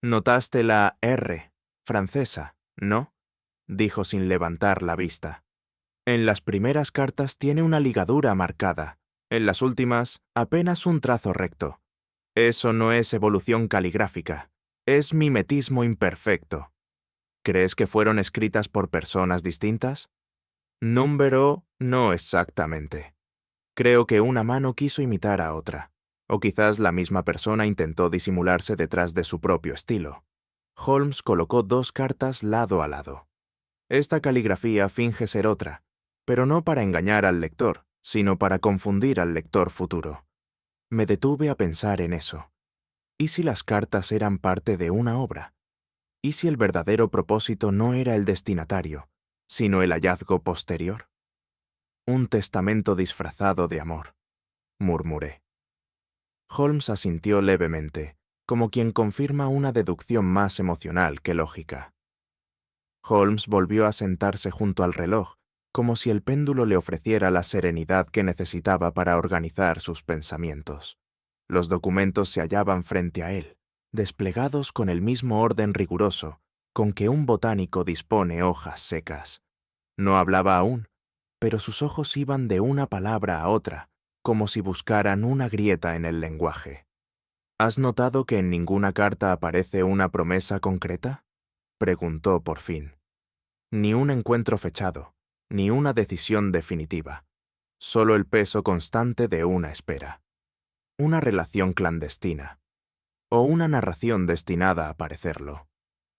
«Notaste la R, francesa, ¿no?», dijo sin levantar la vista. En las primeras cartas tiene una ligadura marcada. En las últimas, apenas un trazo recto. Eso no es evolución caligráfica, es mimetismo imperfecto. ¿Crees que fueron escritas por personas distintas? Número, no exactamente. Creo que una mano quiso imitar a otra, o quizás la misma persona intentó disimularse detrás de su propio estilo. Holmes colocó dos cartas lado a lado. Esta caligrafía finge ser otra, pero no para engañar al lector, sino para confundir al lector futuro. Me detuve a pensar en eso. ¿Y si las cartas eran parte de una obra? ¿Y si el verdadero propósito no era el destinatario, sino el hallazgo posterior. Un testamento disfrazado de amor, murmuré. Holmes asintió levemente, como quien confirma una deducción más emocional que lógica. Holmes volvió a sentarse junto al reloj, como si el péndulo le ofreciera la serenidad que necesitaba para organizar sus pensamientos. Los documentos se hallaban frente a él, desplegados con el mismo orden riguroso con que un botánico dispone hojas secas. No hablaba aún, pero sus ojos iban de una palabra a otra, como si buscaran una grieta en el lenguaje. ¿Has notado que en ninguna carta aparece una promesa concreta?, preguntó por fin. Ni un encuentro fechado, ni una decisión definitiva. Solo el peso constante de una espera. Una relación clandestina. O una narración destinada a parecerlo.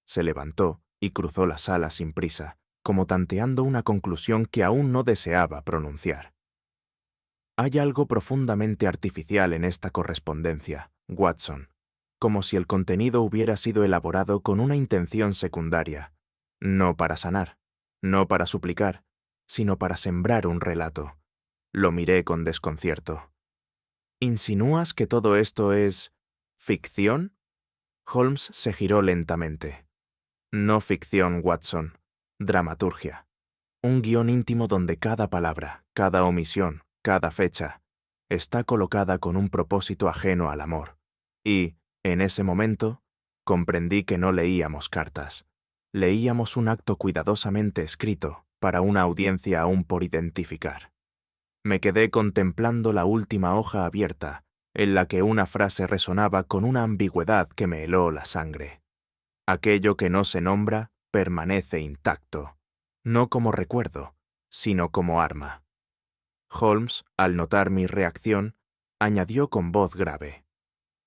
Se levantó y cruzó la sala sin prisa, como tanteando una conclusión que aún no deseaba pronunciar. Hay algo profundamente artificial en esta correspondencia, Watson, como si el contenido hubiera sido elaborado con una intención secundaria, no para sanar, no para suplicar, sino para sembrar un relato. Lo miré con desconcierto. ¿Insinúas que todo esto es ficción? Holmes se giró lentamente. No ficción, Watson. Dramaturgia. Un guión íntimo donde cada palabra, cada omisión, cada fecha, está colocada con un propósito ajeno al amor. Y, en ese momento, comprendí que no leíamos cartas. Leíamos un acto cuidadosamente escrito para una audiencia aún por identificar. Me quedé contemplando la última hoja abierta, en la que una frase resonaba con una ambigüedad que me heló la sangre. Aquello que no se nombra permanece intacto, no como recuerdo, sino como arma. Holmes, al notar mi reacción, añadió con voz grave: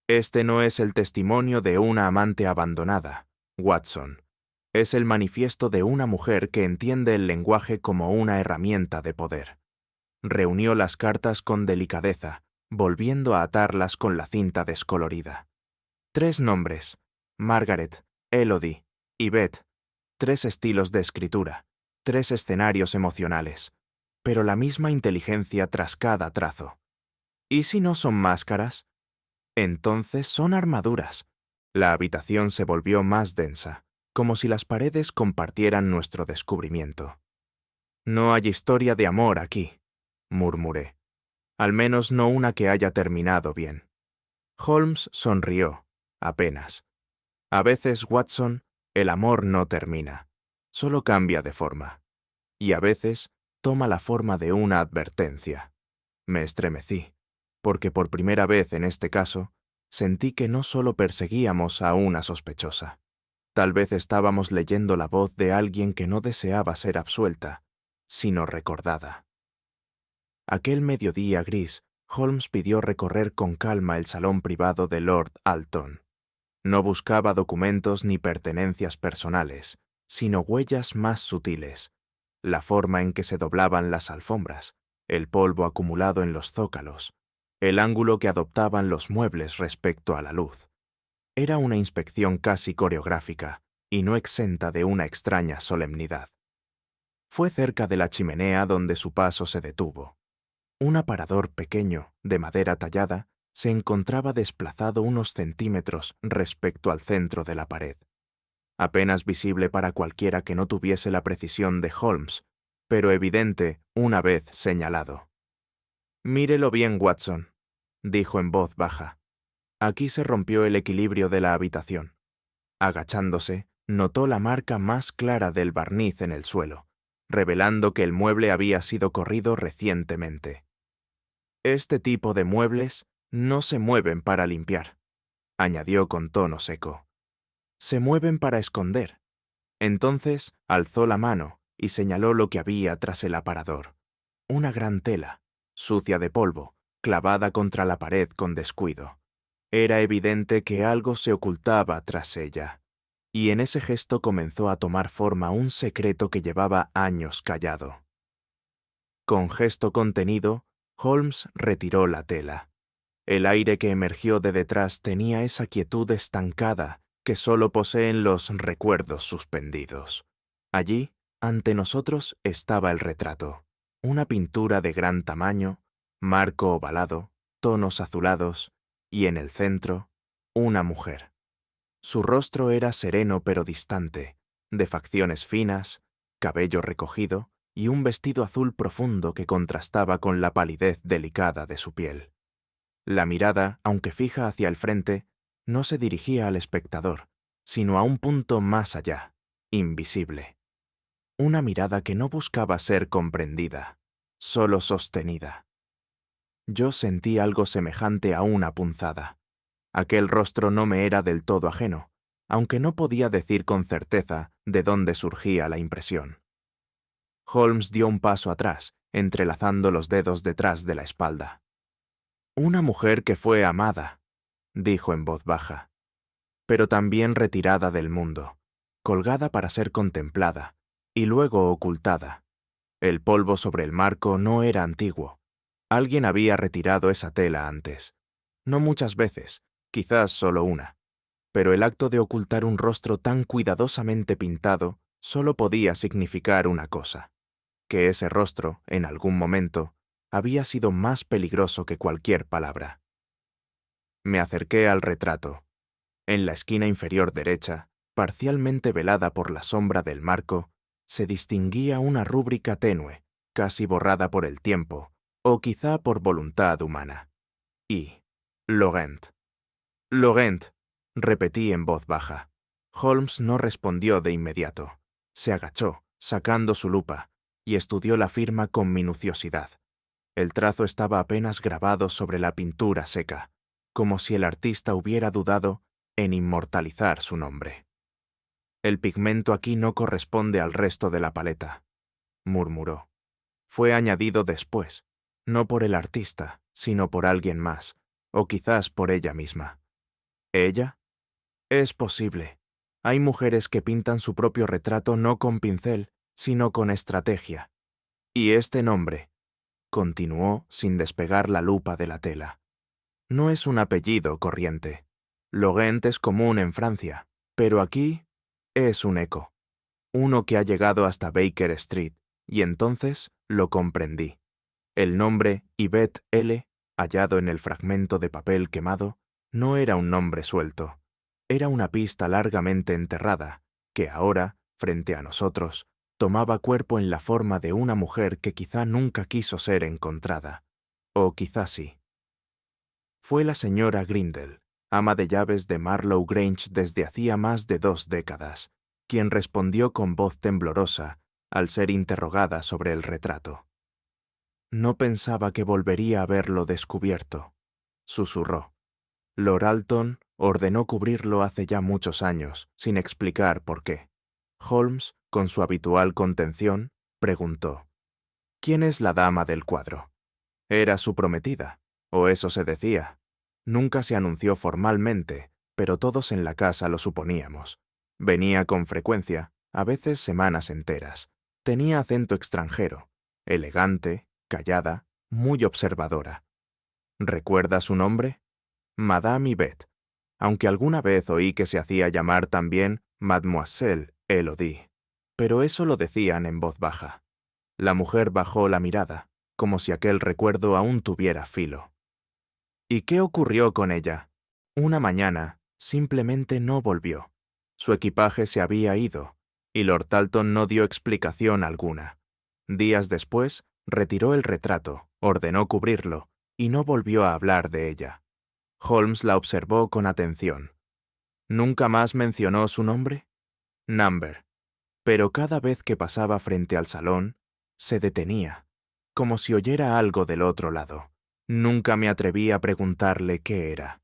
Este no es el testimonio de una amante abandonada, Watson. Es el manifiesto de una mujer que entiende el lenguaje como una herramienta de poder. Reunió las cartas con delicadeza, volviendo a atarlas con la cinta descolorida. 3 nombres: Margaret, Elodie y Beth. 3 estilos de escritura, 3 escenarios emocionales, pero la misma inteligencia tras cada trazo. ¿Y si no son máscaras? Entonces son armaduras. La habitación se volvió más densa, como si las paredes compartieran nuestro descubrimiento. No hay historia de amor aquí, murmuré. Al menos no una que haya terminado bien. Holmes sonrió, apenas. A veces, Watson, el amor no termina, solo cambia de forma. Y a veces toma la forma de una advertencia. Me estremecí, porque por primera vez en este caso, sentí que no solo perseguíamos a una sospechosa. Tal vez estábamos leyendo la voz de alguien que no deseaba ser absuelta, sino recordada. Aquel mediodía gris, Holmes pidió recorrer con calma el salón privado de Lord Alton. No buscaba documentos ni pertenencias personales, sino huellas más sutiles, la forma en que se doblaban las alfombras, el polvo acumulado en los zócalos, el ángulo que adoptaban los muebles respecto a la luz. Era una inspección casi coreográfica y no exenta de una extraña solemnidad. Fue cerca de la chimenea donde su paso se detuvo. Un aparador pequeño, de madera tallada, se encontraba desplazado unos centímetros respecto al centro de la pared. Apenas visible para cualquiera que no tuviese la precisión de Holmes, pero evidente una vez señalado. «Mírelo bien, Watson», dijo en voz baja. Aquí se rompió el equilibrio de la habitación. Agachándose, notó la marca más clara del barniz en el suelo, revelando que el mueble había sido corrido recientemente. Este tipo de muebles no se mueven para limpiar, añadió con tono seco. Se mueven para esconder. Entonces alzó la mano y señaló lo que había tras el aparador. Una gran tela, sucia de polvo, clavada contra la pared con descuido. Era evidente que algo se ocultaba tras ella, y en ese gesto comenzó a tomar forma un secreto que llevaba años callado. Con gesto contenido, Holmes retiró la tela. El aire que emergió de detrás tenía esa quietud estancada que solo poseen los recuerdos suspendidos. Allí, Ante nosotros estaba el retrato, una pintura de gran tamaño, marco ovalado, tonos azulados, y en el centro, una mujer. Su rostro era sereno pero distante, de facciones finas, cabello recogido y un vestido azul profundo que contrastaba con la palidez delicada de su piel. La mirada, aunque fija hacia el frente, no se dirigía al espectador, sino a un punto más allá, invisible. Una mirada que no buscaba ser comprendida, solo sostenida. Yo sentí algo semejante a una punzada. Aquel rostro no me era del todo ajeno, aunque no podía decir con certeza de dónde surgía la impresión. Holmes dio un paso atrás, entrelazando los dedos detrás de la espalda. Una mujer que fue amada, dijo en voz baja, pero también retirada del mundo, colgada para ser contemplada, y luego ocultada. El polvo sobre el marco no era antiguo. Alguien había retirado esa tela antes. No muchas veces, quizás solo una. Pero el acto de ocultar un rostro tan cuidadosamente pintado solo podía significar una cosa: que ese rostro, en algún momento, había sido más peligroso que cualquier palabra. Me acerqué al retrato. En la esquina inferior derecha, parcialmente velada por la sombra del marco, se distinguía una rúbrica tenue, casi borrada por el tiempo, o quizá por voluntad humana. Y Laurent. Laurent, repetí en voz baja. Holmes no respondió de inmediato. Se agachó, sacando su lupa, y estudió la firma con minuciosidad. El trazo estaba apenas grabado sobre la pintura seca, como si el artista hubiera dudado en inmortalizar su nombre. El pigmento aquí no corresponde al resto de la paleta, murmuró. Fue añadido después, no por el artista, sino por alguien más, o quizás por ella misma. ¿Ella? Es posible. Hay mujeres que pintan su propio retrato no con pincel, sino con estrategia. Y este nombre, continuó sin despegar la lupa de la tela, no es un apellido corriente. Laurent es común en Francia, pero aquí es un eco, uno que ha llegado hasta Baker Street, y entonces lo comprendí. El nombre Yvette L., hallado en el fragmento de papel quemado, no era un nombre suelto. Era una pista largamente enterrada, que ahora, frente a nosotros, tomaba cuerpo en la forma de una mujer que quizá nunca quiso ser encontrada. O quizá sí. Fue la señora Grindle, ama de llaves de Marlow Grange desde hacía más de 2 décadas, quien respondió con voz temblorosa al ser interrogada sobre el retrato. No pensaba que volvería a verlo descubierto, susurró. Lord Alton ordenó cubrirlo hace ya muchos años, sin explicar por qué. Holmes, con su habitual contención, preguntó: ¿Quién es la dama del cuadro? Era su prometida, o eso se decía. Nunca se anunció formalmente, pero todos en la casa lo suponíamos. Venía con frecuencia, a veces semanas enteras. Tenía acento extranjero, elegante, callada, muy observadora. ¿Recuerda su nombre? Madame Yvette, aunque alguna vez oí que se hacía llamar también Mademoiselle Elodie, pero eso lo decían en voz baja. La mujer bajó la mirada, como si aquel recuerdo aún tuviera filo. ¿Y qué ocurrió con ella? Una mañana, simplemente no volvió. Su equipaje se había ido, y Lord Talton no dio explicación alguna. Días después, retiró el retrato, ordenó cubrirlo, y no volvió a hablar de ella. Holmes la observó con atención. ¿Nunca más mencionó su nombre? Number. Pero cada vez que pasaba frente al salón, se detenía, como si oyera algo del otro lado. Nunca me atreví a preguntarle qué era.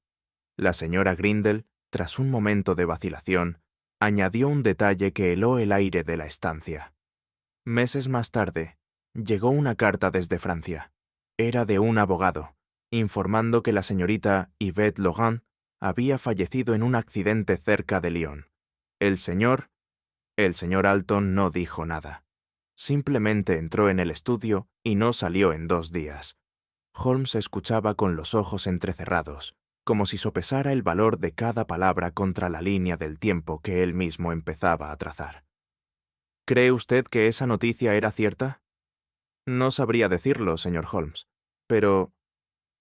La señora Grindle, tras un momento de vacilación, añadió un detalle que heló el aire de la estancia. Meses más tarde, llegó una carta desde Francia. Era de un abogado, informando que la señorita Yvette Laurent había fallecido en un accidente cerca de Lyon. El señor Alton no dijo nada. Simplemente entró en el estudio y no salió en 2 días. Holmes escuchaba con los ojos entrecerrados, como si sopesara el valor de cada palabra contra la línea del tiempo que él mismo empezaba a trazar. ¿Cree usted que esa noticia era cierta? No sabría decirlo, señor Holmes, pero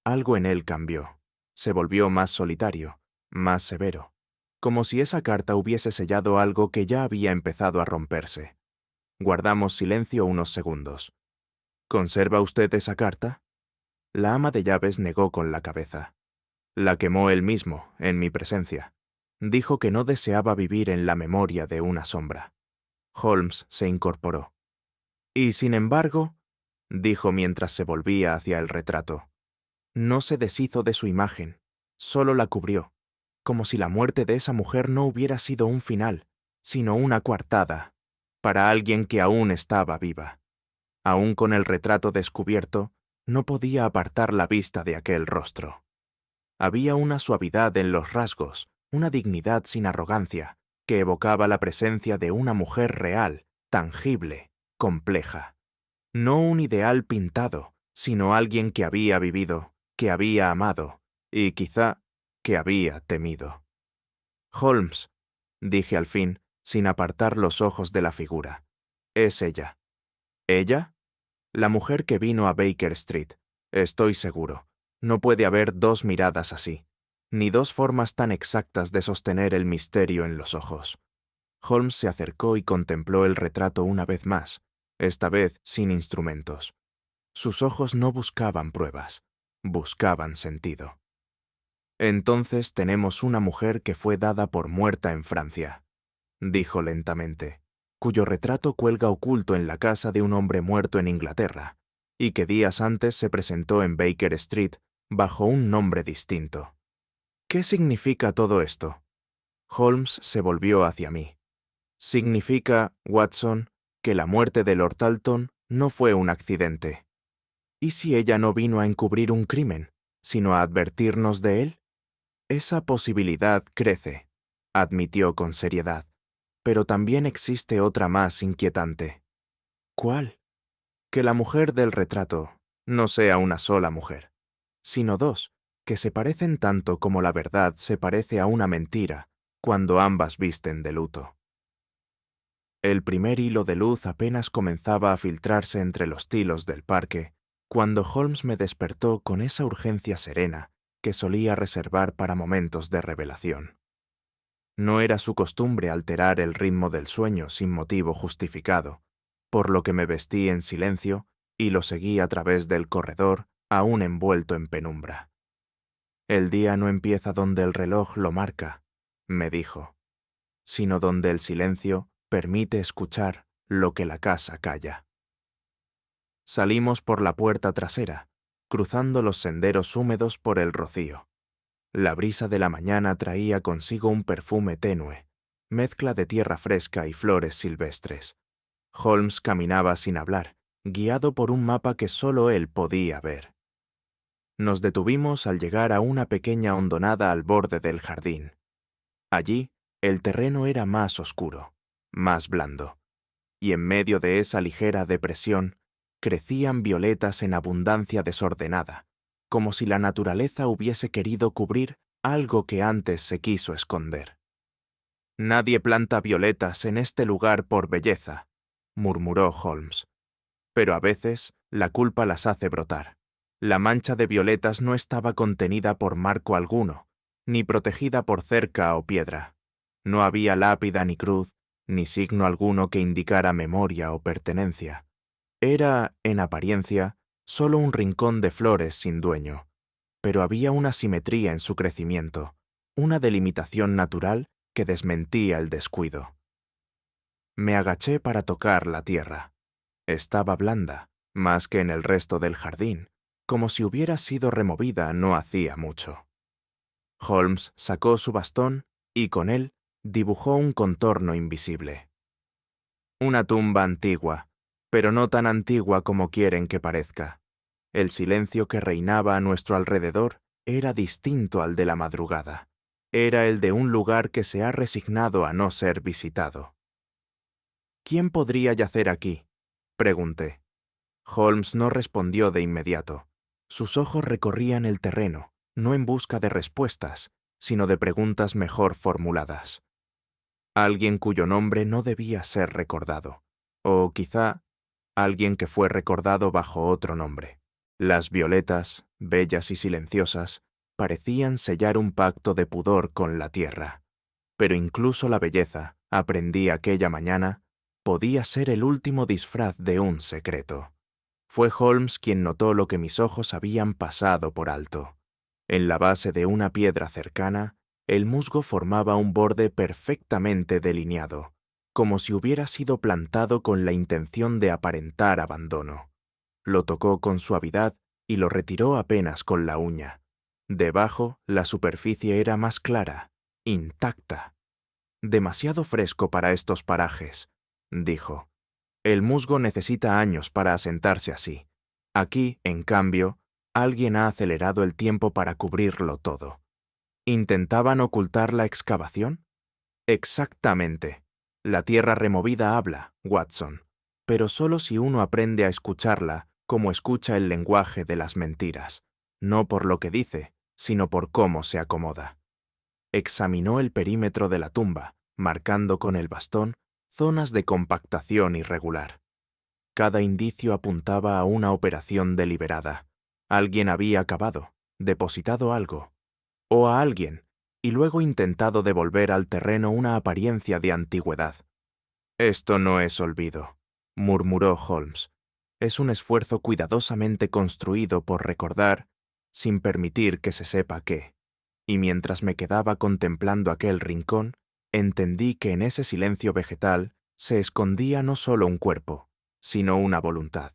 algo en él cambió. Se volvió más solitario, más severo, como si esa carta hubiese sellado algo que ya había empezado a romperse. Guardamos silencio unos segundos. ¿Conserva usted esa carta? La ama de llaves negó con la cabeza. La quemó él mismo, en mi presencia. Dijo que no deseaba vivir en la memoria de una sombra. Holmes se incorporó. Y sin embargo, dijo mientras se volvía hacia el retrato, no se deshizo de su imagen, solo la cubrió, como si la muerte de esa mujer no hubiera sido un final, sino una coartada, para alguien que aún estaba viva. Aún con el retrato descubierto, no podía apartar la vista de aquel rostro. Había una suavidad en los rasgos, una dignidad sin arrogancia, que evocaba la presencia de una mujer real, tangible, compleja. No un ideal pintado, sino alguien que había vivido, que había amado, y quizá que había temido. Holmes, dije al fin, sin apartar los ojos de la figura. Es ella. ¿Ella? La mujer que vino a Baker Street. Estoy seguro. No puede haber dos miradas así, ni dos formas tan exactas de sostener el misterio en los ojos. Holmes se acercó y contempló el retrato una vez más, esta vez sin instrumentos. Sus ojos no buscaban pruebas, buscaban sentido. Entonces tenemos una mujer que fue dada por muerta en Francia, dijo lentamente, cuyo retrato cuelga oculto en la casa de un hombre muerto en Inglaterra, y que días antes se presentó en Baker Street bajo un nombre distinto. ¿Qué significa todo esto? Holmes se volvió hacia mí. Significa, Watson, que la muerte de Lord Alton no fue un accidente. ¿Y si ella no vino a encubrir un crimen, sino a advertirnos de él? Esa posibilidad crece, admitió con seriedad, pero también existe otra más inquietante. ¿Cuál? Que la mujer del retrato no sea una sola mujer, sino dos, que se parecen tanto como la verdad se parece a una mentira cuando ambas visten de luto. El primer hilo de luz apenas comenzaba a filtrarse entre los tilos del parque, cuando Holmes me despertó con esa urgencia serena que solía reservar para momentos de revelación. No era su costumbre alterar el ritmo del sueño sin motivo justificado, por lo que me vestí en silencio y lo seguí a través del corredor, aún envuelto en penumbra. El día no empieza donde el reloj lo marca, me dijo, sino donde el silencio permite escuchar lo que la casa calla. Salimos por la puerta trasera, cruzando los senderos húmedos por el rocío. La brisa de la mañana traía consigo un perfume tenue, mezcla de tierra fresca y flores silvestres. Holmes caminaba sin hablar, guiado por un mapa que solo él podía ver. Nos detuvimos al llegar a una pequeña hondonada al borde del jardín. Allí, el terreno era más oscuro, más blando, y en medio de esa ligera depresión, crecían violetas en abundancia desordenada, como si la naturaleza hubiese querido cubrir algo que antes se quiso esconder. «Nadie planta violetas en este lugar por belleza», murmuró Holmes. «Pero a veces la culpa las hace brotar. La mancha de violetas no estaba contenida por marco alguno, ni protegida por cerca o piedra. No había lápida ni cruz, ni signo alguno que indicara memoria o pertenencia. Era, en apariencia, solo un rincón de flores sin dueño, pero había una simetría en su crecimiento, una delimitación natural que desmentía el descuido. Me agaché para tocar la tierra. Estaba blanda, más que en el resto del jardín, como si hubiera sido removida no hacía mucho. Holmes sacó su bastón y con él dibujó un contorno invisible. Una tumba antigua, pero no tan antigua como quieren que parezca. El silencio que reinaba a nuestro alrededor era distinto al de la madrugada. Era el de un lugar que se ha resignado a no ser visitado. ¿Quién podría yacer aquí?, pregunté. Holmes no respondió de inmediato. Sus ojos recorrían el terreno, no en busca de respuestas, sino de preguntas mejor formuladas. Alguien cuyo nombre no debía ser recordado, O quizá alguien que fue recordado bajo otro nombre. Las violetas, bellas y silenciosas, parecían sellar un pacto de pudor con la tierra. Pero incluso la belleza, aprendí aquella mañana, podía ser el último disfraz de un secreto. Fue Holmes quien notó lo que mis ojos habían pasado por alto. En la base de una piedra cercana, el musgo formaba un borde perfectamente delineado, como si hubiera sido plantado con la intención de aparentar abandono. Lo tocó con suavidad y lo retiró apenas con la uña. Debajo, la superficie era más clara, intacta. «Demasiado fresco para estos parajes», dijo. «El musgo necesita años para asentarse así. Aquí, en cambio, alguien ha acelerado el tiempo para cubrirlo todo». ¿Intentaban ocultar la excavación? Exactamente. La tierra removida habla, Watson, pero solo si uno aprende a escucharla como escucha el lenguaje de las mentiras, no por lo que dice, sino por cómo se acomoda. Examinó el perímetro de la tumba, marcando con el bastón zonas de compactación irregular. Cada indicio apuntaba a una operación deliberada. Alguien había cavado, depositado algo, o a alguien, y luego intentado devolver al terreno una apariencia de antigüedad. «Esto no es olvido», murmuró Holmes. «Es un esfuerzo cuidadosamente construido por recordar, sin permitir que se sepa qué». Y mientras me quedaba contemplando aquel rincón, entendí que en ese silencio vegetal se escondía no solo un cuerpo, sino una voluntad.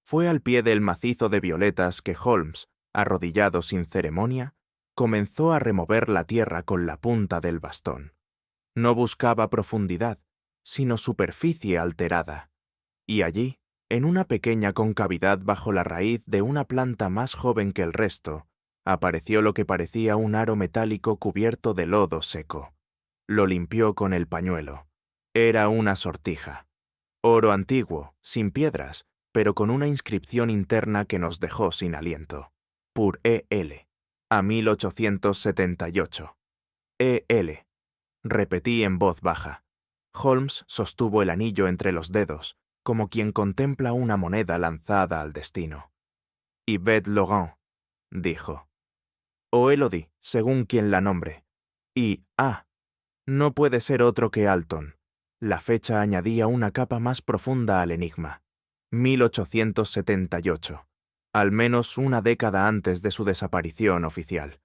Fue al pie del macizo de violetas que Holmes, arrodillado sin ceremonia, comenzó a remover la tierra con la punta del bastón. No buscaba profundidad, sino superficie alterada. Y allí, en una pequeña concavidad bajo la raíz de una planta más joven que el resto, apareció lo que parecía un aro metálico cubierto de lodo seco. Lo limpió con el pañuelo. Era una sortija. Oro antiguo, sin piedras, pero con una inscripción interna que nos dejó sin aliento. Pur E.L. a 1878. E.L. Repetí en voz baja. Holmes sostuvo el anillo entre los dedos, como quien contempla una moneda lanzada al destino. «Yvette Laurent», dijo. «O Elodie, según quien la nombre. Y, no puede ser otro que Alton». La fecha añadía una capa más profunda al enigma. 1878. Al menos una década antes de su desaparición oficial.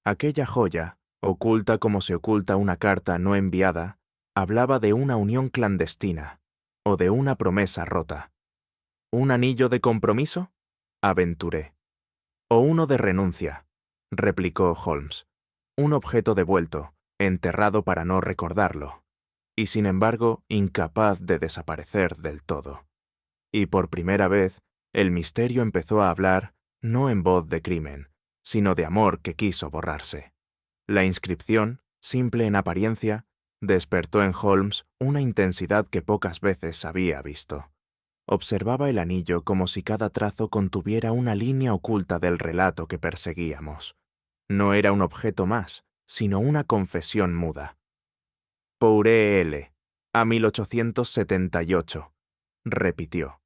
Aquella joya, oculta como se oculta una carta no enviada, hablaba de una unión clandestina, o de una promesa rota. ¿Un anillo de compromiso?, aventuré. «O uno de renuncia», replicó Holmes. «Un objeto devuelto, enterrado para no recordarlo, y sin embargo incapaz de desaparecer del todo». Y por primera vez, el misterio empezó a hablar no en voz de crimen, sino de amor que quiso borrarse. La inscripción, simple en apariencia, despertó en Holmes una intensidad que pocas veces había visto. Observaba el anillo como si cada trazo contuviera una línea oculta del relato que perseguíamos. No era un objeto más, sino una confesión muda. «Pour L. a 1878», repitió.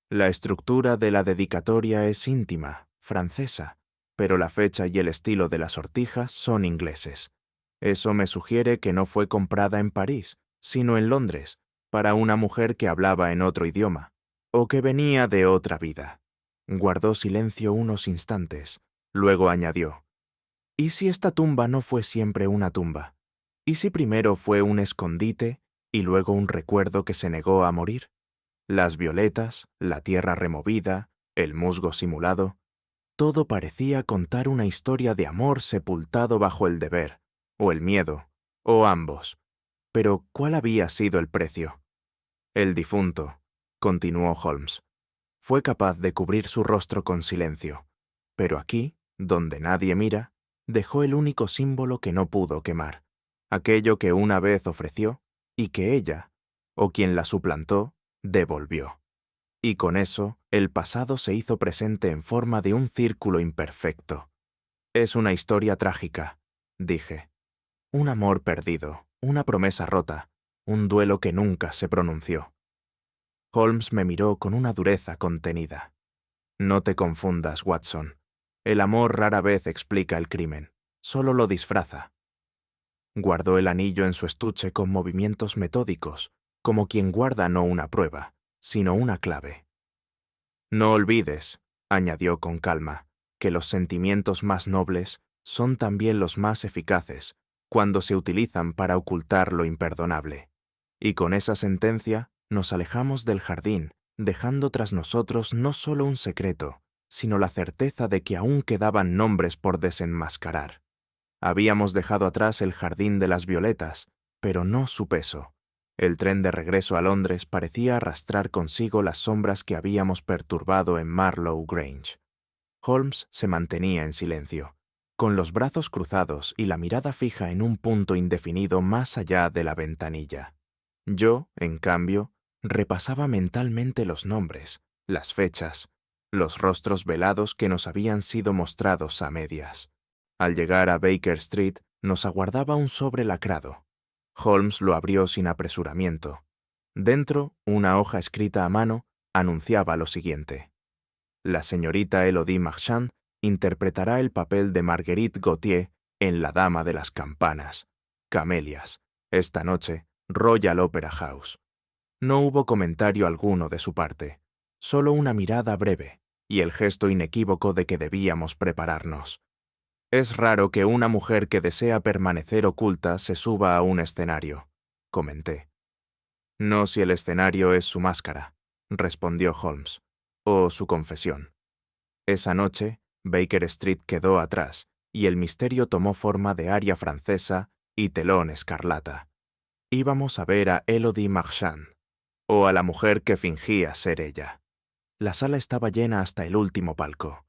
La estructura de la dedicatoria es íntima, francesa, pero la fecha y el estilo de la sortija son ingleses. Eso me sugiere que no fue comprada en París, sino en Londres, para una mujer que hablaba en otro idioma, o que venía de otra vida. Guardó silencio unos instantes, luego añadió: «¿Y si esta tumba no fue siempre una tumba? ¿Y si primero fue un escondite y luego un recuerdo que se negó a morir? Las violetas, la tierra removida, el musgo simulado, todo parecía contar una historia de amor sepultado bajo el deber, o el miedo, o ambos. Pero ¿cuál había sido el precio? El difunto», continuó Holmes, «fue capaz de cubrir su rostro con silencio, pero aquí, donde nadie mira, dejó el único símbolo que no pudo quemar, aquello que una vez ofreció y que ella, o quien la suplantó, devolvió. Y con eso, el pasado se hizo presente en forma de un círculo imperfecto. Es una historia trágica», dije. «Un amor perdido, una promesa rota, un duelo que nunca se pronunció. Holmes me miró con una dureza contenida. No te confundas, Watson. El amor rara vez explica el crimen, solo lo disfraza. Guardó el anillo en su estuche con movimientos metódicos, como quien guarda no una prueba, sino una clave. No olvides, añadió con calma, que los sentimientos más nobles son también los más eficaces cuando se utilizan para ocultar lo imperdonable. Y con esa sentencia nos alejamos del jardín, dejando tras nosotros no solo un secreto, sino la certeza de que aún quedaban nombres por desenmascarar. Habíamos dejado atrás el jardín de las violetas, pero no su peso. El tren de regreso a Londres parecía arrastrar consigo las sombras que habíamos perturbado en Marlow Grange. Holmes se mantenía en silencio, con los brazos cruzados y la mirada fija en un punto indefinido más allá de la ventanilla. Yo, en cambio, repasaba mentalmente los nombres, las fechas, los rostros velados que nos habían sido mostrados a medias. Al llegar a Baker Street, nos aguardaba un sobre lacrado. Holmes lo abrió sin apresuramiento. Dentro, una hoja escrita a mano anunciaba lo siguiente. La señorita Elodie Marchand interpretará el papel de Marguerite Gautier en La Dama de las Campanas, Camelias, esta noche, Royal Opera House. No hubo comentario alguno de su parte, solo una mirada breve y el gesto inequívoco de que debíamos prepararnos. Es raro que una mujer que desea permanecer oculta se suba a un escenario, comenté. No si el escenario es su máscara, respondió Holmes, o su confesión. Esa noche, Baker Street quedó atrás y el misterio tomó forma de aria francesa y telón escarlata. Íbamos a ver a Elodie Marchand, o a la mujer que fingía ser ella. La sala estaba llena hasta el último palco.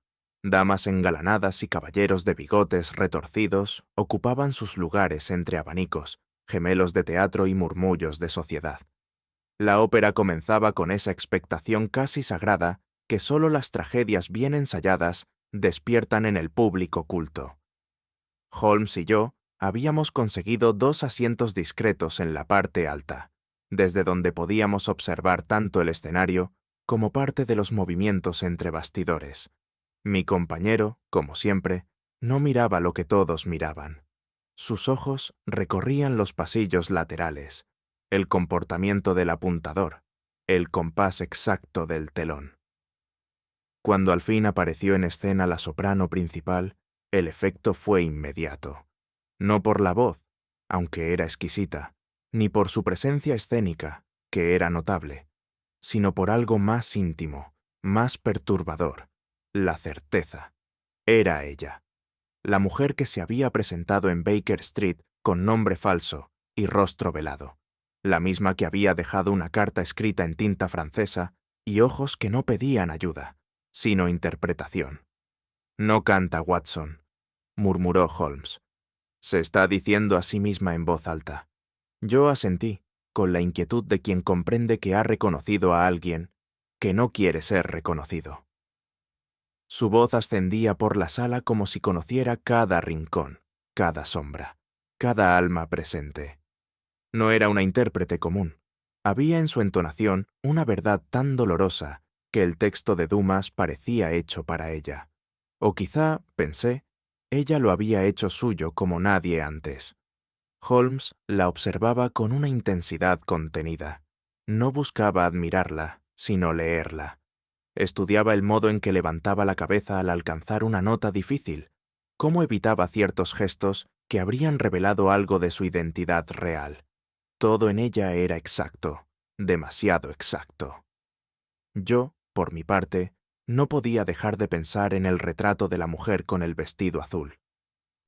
Damas engalanadas y caballeros de bigotes retorcidos ocupaban sus lugares entre abanicos, gemelos de teatro y murmullos de sociedad. La ópera comenzaba con esa expectación casi sagrada que solo las tragedias bien ensayadas despiertan en el público culto. Holmes y yo habíamos conseguido 2 asientos discretos en la parte alta, desde donde podíamos observar tanto el escenario como parte de los movimientos entre bastidores. Mi compañero, como siempre, no miraba lo que todos miraban. Sus ojos recorrían los pasillos laterales, el comportamiento del apuntador, el compás exacto del telón. Cuando al fin apareció en escena la soprano principal, el efecto fue inmediato. No por la voz, aunque era exquisita, ni por su presencia escénica, que era notable, sino por algo más íntimo, más perturbador, la certeza. Era ella, la mujer que se había presentado en Baker Street con nombre falso y rostro velado, la misma que había dejado una carta escrita en tinta francesa y ojos que no pedían ayuda, sino interpretación. «No canta, Watson», murmuró Holmes. Se está diciendo a sí misma en voz alta. Yo asentí, con la inquietud de quien comprende que ha reconocido a alguien que no quiere ser reconocido. Su voz ascendía por la sala como si conociera cada rincón, cada sombra, cada alma presente. No era una intérprete común. Había en su entonación una verdad tan dolorosa que el texto de Dumas parecía hecho para ella. O quizá, pensé, ella lo había hecho suyo como nadie antes. Holmes la observaba con una intensidad contenida. No buscaba admirarla, sino leerla. Estudiaba el modo en que levantaba la cabeza al alcanzar una nota difícil, cómo evitaba ciertos gestos que habrían revelado algo de su identidad real. Todo en ella era exacto, demasiado exacto. Yo, por mi parte, no podía dejar de pensar en el retrato de la mujer con el vestido azul.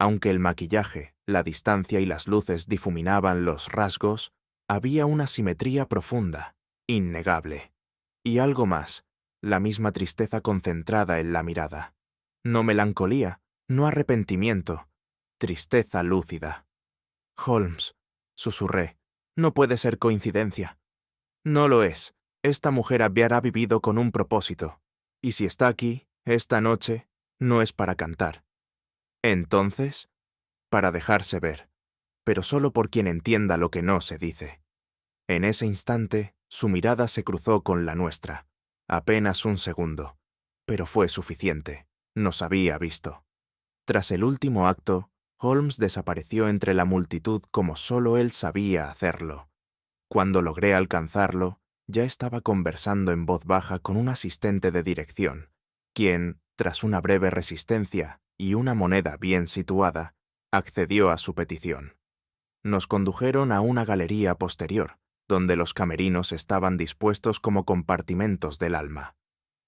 Aunque el maquillaje, la distancia y las luces difuminaban los rasgos, había una simetría profunda, innegable. Y algo más, la misma tristeza concentrada en la mirada. No melancolía, no arrepentimiento, tristeza lúcida. «Holmes», susurré, «no puede ser coincidencia». «No lo es. Esta mujer habrá vivido con un propósito. Y si está aquí, esta noche, no es para cantar. Entonces, para dejarse ver, pero solo por quien entienda lo que no se dice». En ese instante, Su mirada se cruzó con la nuestra. Apenas un segundo. Pero fue suficiente. Nos había visto. Tras el último acto, Holmes desapareció entre la multitud como solo él sabía hacerlo. Cuando logré alcanzarlo, ya estaba conversando en voz baja con un asistente de dirección, quien, tras una breve resistencia y una moneda bien situada, accedió a su petición. Nos condujeron a una galería posterior, donde los camerinos estaban dispuestos como compartimentos del alma.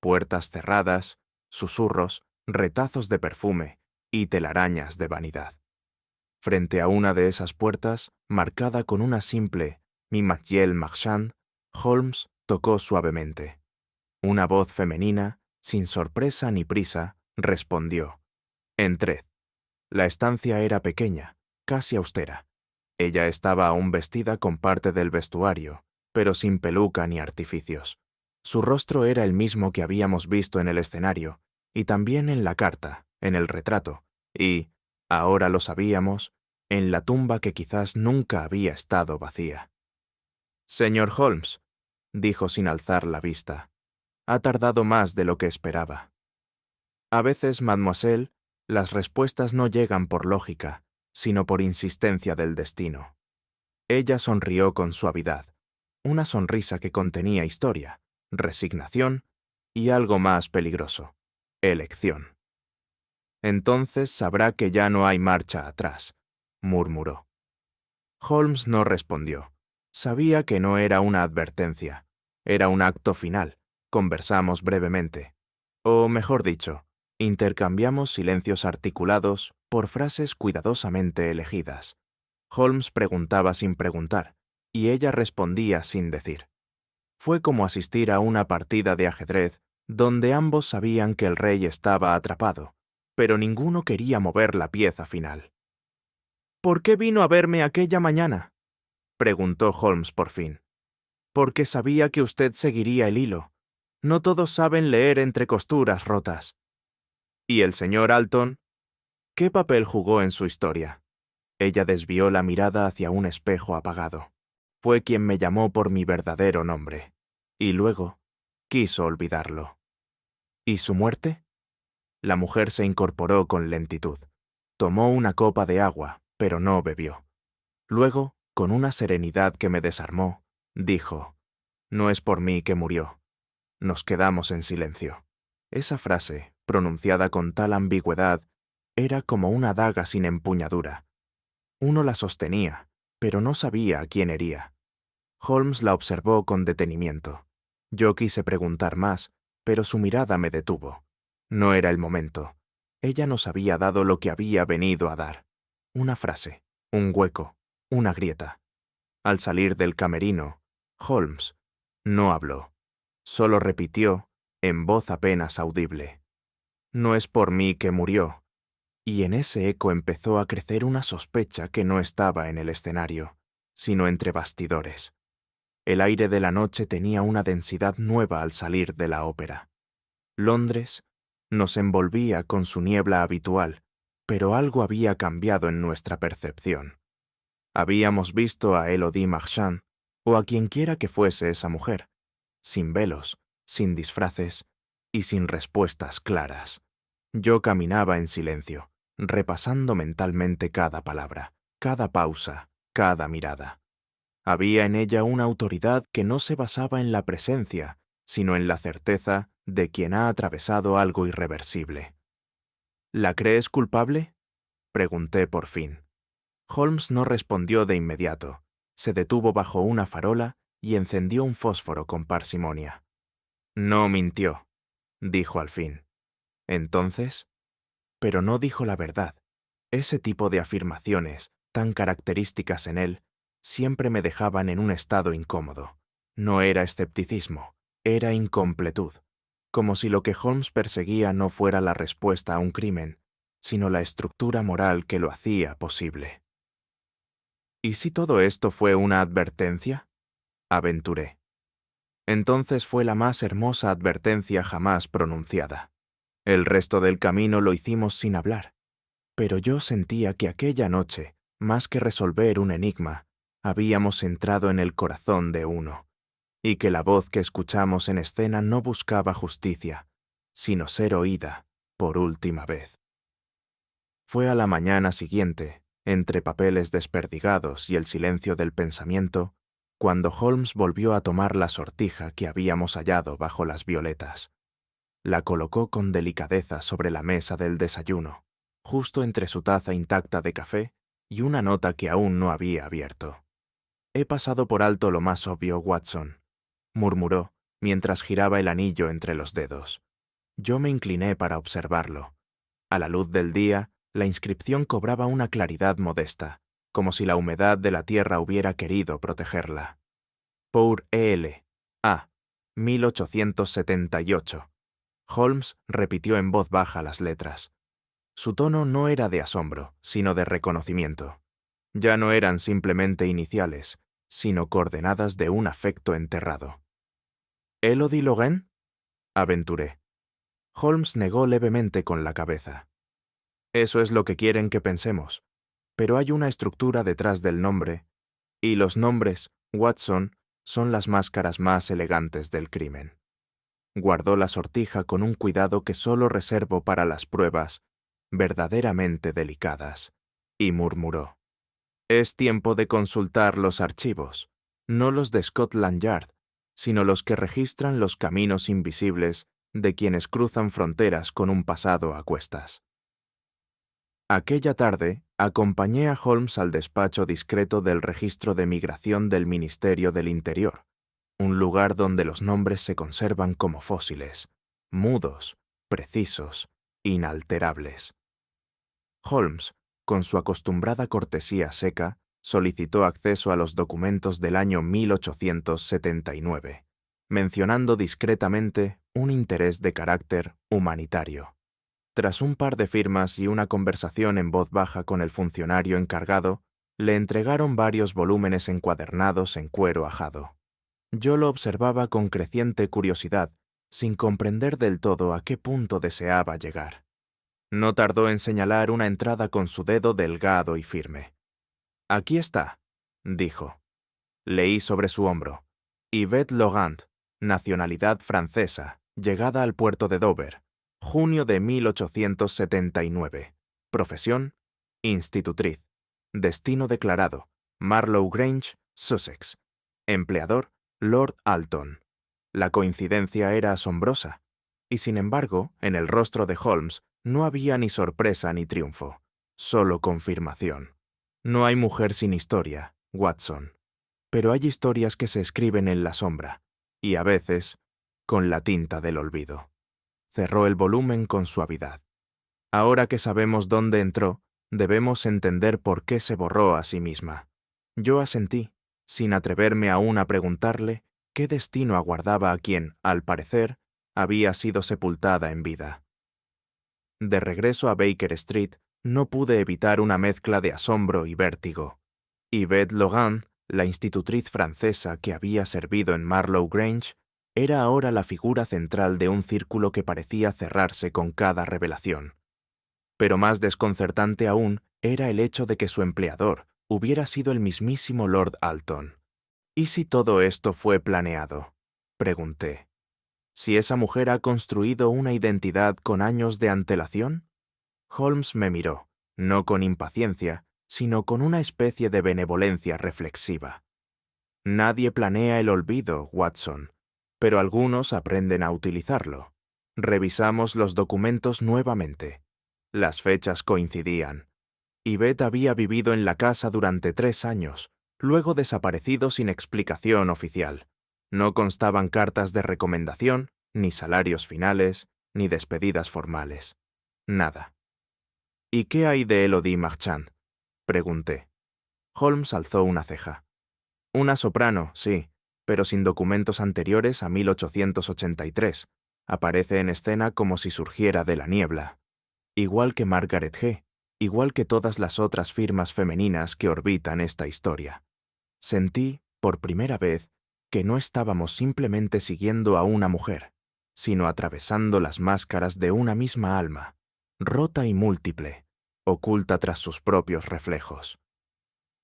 Puertas cerradas, susurros, retazos de perfume y telarañas de vanidad. Frente a una de esas puertas, marcada con una simple Mademoiselle Marchand, Holmes tocó suavemente. Una voz femenina, sin sorpresa ni prisa, respondió: «Entred». La estancia era pequeña, casi austera. Ella estaba aún vestida con parte del vestuario, pero sin peluca ni artificios. Su rostro era el mismo que habíamos visto en el escenario, y también en la carta, en el retrato, y, ahora lo sabíamos, en la tumba que quizás nunca había estado vacía. «Señor Holmes», dijo sin alzar la vista, «ha tardado más de lo que esperaba». A veces, mademoiselle, las respuestas no llegan por lógica, sino por insistencia del destino. Ella sonrió con suavidad, una sonrisa que contenía historia, resignación y algo más peligroso: elección. «Entonces sabrá que ya no hay marcha atrás», murmuró. Holmes no respondió. Sabía que no era una advertencia, era un acto final. Conversamos brevemente. O mejor dicho, intercambiamos silencios articulados por frases cuidadosamente elegidas. Holmes preguntaba sin preguntar, y ella respondía sin decir. Fue como asistir a una partida de ajedrez donde ambos sabían que el rey estaba atrapado, pero ninguno quería mover la pieza final. «¿Por qué vino a verme aquella mañana?», preguntó Holmes por fin. «Porque sabía que usted seguiría el hilo. No todos saben leer entre costuras rotas». «¿Y el señor Alton? ¿Qué papel jugó en su historia?». Ella desvió la mirada hacia un espejo apagado. «Fue quien me llamó por mi verdadero nombre. Y luego quiso olvidarlo». «¿Y su muerte?». La mujer se incorporó con lentitud. Tomó una copa de agua, pero no bebió. Luego, con una serenidad que me desarmó, dijo: «No es por mí que murió». Nos quedamos en silencio. Esa frase, pronunciada con tal ambigüedad, era como una daga sin empuñadura. Uno la sostenía, pero no sabía a quién hería. Holmes la observó con detenimiento. Yo quise preguntar más, pero su mirada me detuvo. No era el momento. Ella nos había dado lo que había venido a dar: una frase, un hueco, una grieta. Al salir del camerino, Holmes no habló. Solo repitió, en voz apenas audible: «No es por mí que murió». Y en ese eco empezó a crecer una sospecha que no estaba en el escenario, sino entre bastidores. El aire de la noche tenía una densidad nueva al salir de la ópera. Londres nos envolvía con su niebla habitual, pero algo había cambiado en nuestra percepción. Habíamos visto a Élodie Marchand, o a quienquiera que fuese esa mujer, sin velos, sin disfraces y sin respuestas claras. Yo caminaba en silencio, repasando mentalmente cada palabra, cada pausa, cada mirada. Había en ella una autoridad que no se basaba en la presencia, sino en la certeza de quien ha atravesado algo irreversible. «¿La crees culpable?», pregunté por fin. Holmes no respondió de inmediato. Se detuvo bajo una farola y encendió un fósforo con parsimonia. «No mintió», dijo al fin. «¿Entonces?». Pero no dijo la verdad. Ese tipo de afirmaciones, tan características en él, siempre me dejaban en un estado incómodo. No era escepticismo, era incompletud, como si lo que Holmes perseguía no fuera la respuesta a un crimen, sino la estructura moral que lo hacía posible. ¿Y si todo esto fue una advertencia?, aventuré. Entonces fue la más hermosa advertencia jamás pronunciada. El resto del camino lo hicimos sin hablar, pero yo sentía que aquella noche, más que resolver un enigma, habíamos entrado en el corazón de uno. y que la voz que escuchamos en escena no buscaba justicia, sino ser oída por última vez. Fue a la mañana siguiente, entre papeles desperdigados y el silencio del pensamiento, cuando Holmes volvió a tomar la sortija que habíamos hallado bajo las violetas. La colocó con delicadeza sobre la mesa del desayuno, justo entre su taza intacta de café y una nota que aún no había abierto. «He pasado por alto lo más obvio, Watson», murmuró, mientras giraba el anillo entre los dedos. Yo me incliné para observarlo. A la luz del día, la inscripción cobraba una claridad modesta, como si la humedad de la tierra hubiera querido protegerla. Pour E.L. A. 1878. Holmes repitió en voz baja las letras. Su tono no era de asombro, sino de reconocimiento. Ya no eran simplemente iniciales, sino coordenadas de un afecto enterrado. «¿Élodie Logan?», aventuré. Holmes negó levemente con la cabeza. «Eso es lo que quieren que pensemos, pero hay una estructura detrás del nombre, y los nombres, Watson, son las máscaras más elegantes del crimen». Guardó la sortija con un cuidado que solo reservo para las pruebas verdaderamente delicadas, y murmuró: «Es tiempo de consultar los archivos, no los de Scotland Yard, sino los que registran los caminos invisibles de quienes cruzan fronteras con un pasado a cuestas». Aquella tarde, acompañé a Holmes al despacho discreto del registro de migración del Ministerio del Interior, un lugar donde los nombres se conservan como fósiles, mudos, precisos, inalterables. Holmes, con su acostumbrada cortesía seca, solicitó acceso a los documentos del año 1879, mencionando discretamente un interés de carácter humanitario. Tras un par de firmas y una conversación en voz baja con el funcionario encargado, le entregaron varios volúmenes encuadernados en cuero ajado. Yo lo observaba con creciente curiosidad, sin comprender del todo a qué punto deseaba llegar. No tardó en señalar una entrada con su dedo delgado y firme. «Aquí está», dijo. Leí sobre su hombro: «Yvette Logant, nacionalidad francesa, llegada al puerto de Dover, junio de 1879. Profesión: institutriz. Destino declarado: Marlow Grange, Sussex. Empleador: Lord Alton». La coincidencia era asombrosa, y sin embargo, en el rostro de Holmes no había ni sorpresa ni triunfo, solo confirmación. No hay mujer sin historia, Watson, pero hay historias que se escriben en la sombra, y a veces, con la tinta del olvido. Cerró el volumen con suavidad. Ahora que sabemos dónde entró, debemos entender por qué se borró a sí misma. Yo asentí, sin atreverme aún a preguntarle qué destino aguardaba a quien, al parecer, había sido sepultada en vida. De regreso a Baker Street, no pude evitar una mezcla de asombro y vértigo. Yvette Logant, la institutriz francesa que había servido en Marlow Grange, era ahora la figura central de un círculo que parecía cerrarse con cada revelación. Pero más desconcertante aún era el hecho de que su empleador hubiera sido el mismísimo Lord Alton. ¿Y si todo esto fue planeado?, pregunté. ¿Si esa mujer ha construido una identidad con años de antelación? Holmes me miró, no con impaciencia, sino con una especie de benevolencia reflexiva. Nadie planea el olvido, Watson, pero algunos aprenden a utilizarlo. Revisamos los documentos nuevamente. Las fechas coincidían. Yvette había vivido en la casa durante 3 años, luego desaparecido sin explicación oficial. No constaban cartas de recomendación, ni salarios finales, ni despedidas formales. Nada. «¿Y qué hay de Élodie Marchand?», pregunté. Holmes alzó una ceja. «Una soprano, sí, pero sin documentos anteriores a 1883. Aparece en escena como si surgiera de la niebla. Igual que Margaret G., igual que todas las otras firmas femeninas que orbitan esta historia». Sentí, por primera vez, que no estábamos simplemente siguiendo a una mujer, sino atravesando las máscaras de una misma alma, rota y múltiple, oculta tras sus propios reflejos.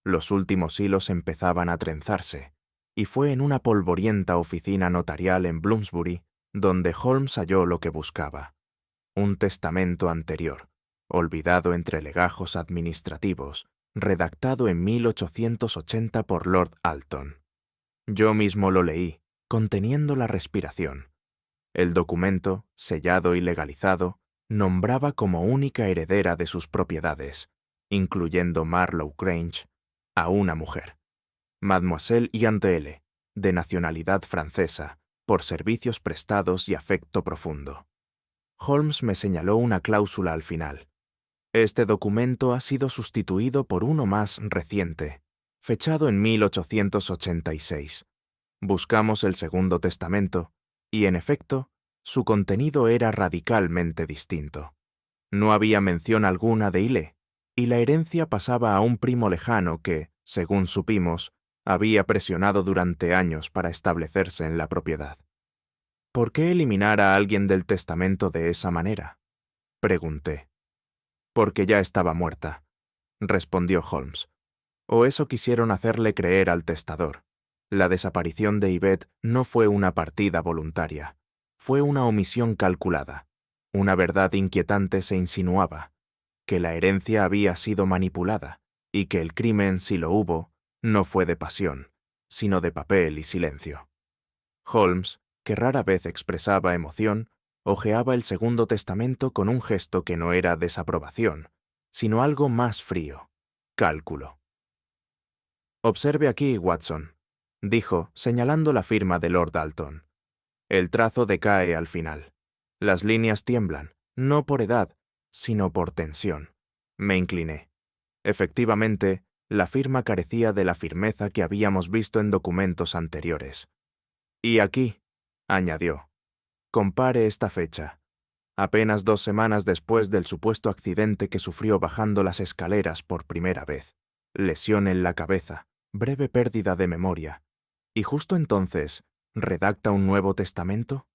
Los últimos hilos empezaban a trenzarse, y fue en una polvorienta oficina notarial en Bloomsbury donde Holmes halló lo que buscaba: un testamento anterior, olvidado entre legajos administrativos, redactado en 1880 por Lord Alton. Yo mismo lo leí, conteniendo la respiración. El documento, sellado y legalizado, nombraba como única heredera de sus propiedades, incluyendo Marlow Grange, a una mujer, Mademoiselle Ian D'Elle, de nacionalidad francesa, por servicios prestados y afecto profundo. Holmes me señaló una cláusula al final. Este documento ha sido sustituido por uno más reciente, fechado en 1886. Buscamos el segundo testamento, y en efecto, su contenido era radicalmente distinto. No había mención alguna de Ile, y la herencia pasaba a un primo lejano que, según supimos, había presionado durante años para establecerse en la propiedad. ¿Por qué eliminar a alguien del testamento de esa manera?, pregunté. Porque ya estaba muerta, respondió Holmes. O eso quisieron hacerle creer al testador. La desaparición de Yvette no fue una partida voluntaria, fue una omisión calculada. Una verdad inquietante se insinuaba: que la herencia había sido manipulada, y que el crimen, si lo hubo, no fue de pasión, sino de papel y silencio. Holmes, que rara vez expresaba emoción, hojeaba el segundo testamento con un gesto que no era desaprobación, sino algo más frío: cálculo. «Observe aquí, Watson», dijo, señalando la firma de Lord Alton. «El trazo decae al final. Las líneas tiemblan, no por edad, sino por tensión». Me incliné. Efectivamente, la firma carecía de la firmeza que habíamos visto en documentos anteriores. «Y aquí», añadió, «compare esta fecha. Apenas 2 semanas después del supuesto accidente que sufrió bajando las escaleras por primera vez. Lesión en la cabeza, breve pérdida de memoria. Y justo entonces, ¿redacta un nuevo testamento?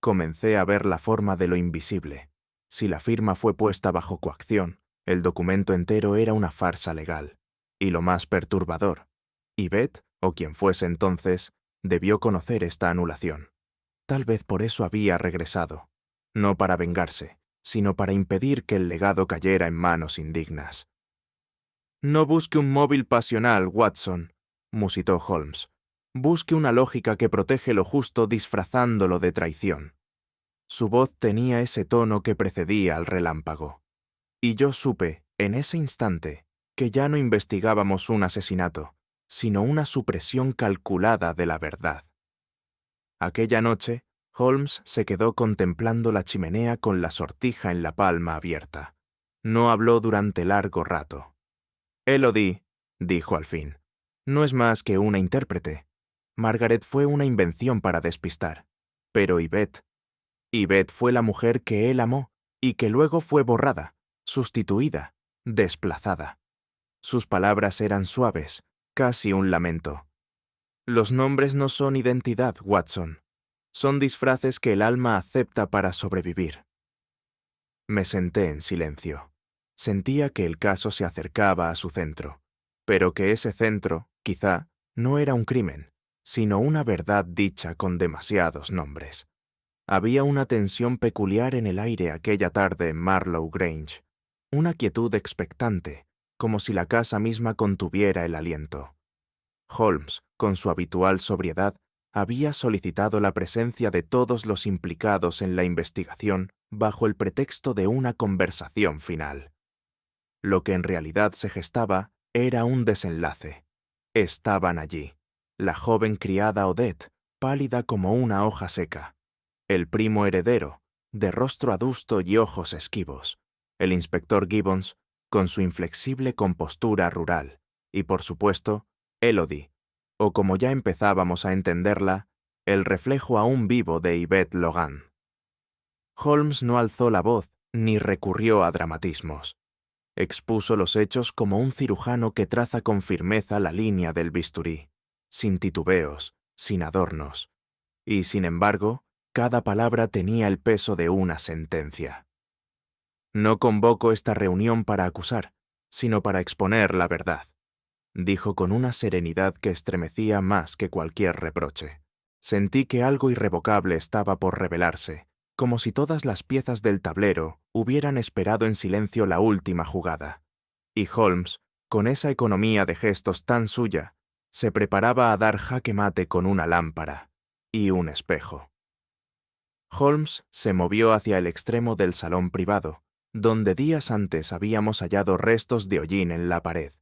Comencé a ver la forma de lo invisible. Si la firma fue puesta bajo coacción, el documento entero era una farsa legal. Y lo más perturbador, Yvette, o quien fuese entonces, debió conocer esta anulación. Tal vez por eso había regresado, no para vengarse, sino para impedir que el legado cayera en manos indignas. «No busque un móvil pasional, Watson», musitó Holmes. «Busque una lógica que protege lo justo disfrazándolo de traición». Su voz tenía ese tono que precedía al relámpago. Y yo supe, en ese instante, que ya no investigábamos un asesinato, sino una supresión calculada de la verdad. Aquella noche, Holmes se quedó contemplando la chimenea con la sortija en la palma abierta. No habló durante largo rato. «Elodie», dijo al fin, «no es más que una intérprete. Margaret fue una invención para despistar. Pero Yvette fue la mujer que él amó y que luego fue borrada, sustituida, desplazada». Sus palabras eran suaves, casi un lamento. «Los nombres no son identidad, Watson. Son disfraces que el alma acepta para sobrevivir». Me senté en silencio. Sentía que el caso se acercaba a su centro, pero que ese centro, quizá, no era un crimen, sino una verdad dicha con demasiados nombres. Había una tensión peculiar en el aire aquella tarde en Marlow Grange, una quietud expectante, como si la casa misma contuviera el aliento. Holmes, con su habitual sobriedad, había solicitado la presencia de todos los implicados en la investigación bajo el pretexto de una conversación final. Lo que en realidad se gestaba era un desenlace. Estaban allí, la joven criada Odette, pálida como una hoja seca; el primo heredero, de rostro adusto y ojos esquivos; el inspector Gibbons, con su inflexible compostura rural; y, por supuesto, Elodie, o como ya empezábamos a entenderla, el reflejo aún vivo de Yvette Logan. Holmes no alzó la voz ni recurrió a dramatismos. Expuso los hechos como un cirujano que traza con firmeza la línea del bisturí, sin titubeos, sin adornos. Y, sin embargo, cada palabra tenía el peso de una sentencia. «No convoco esta reunión para acusar, sino para exponer la verdad. dijo con una serenidad que estremecía más que cualquier reproche. Sentí que algo irrevocable estaba por revelarse, como si todas las piezas del tablero hubieran esperado en silencio la última jugada. Y Holmes, con esa economía de gestos tan suya, se preparaba a dar jaque mate con una lámpara y un espejo. Holmes se movió hacia el extremo del salón privado, donde días antes habíamos hallado restos de hollín en la pared.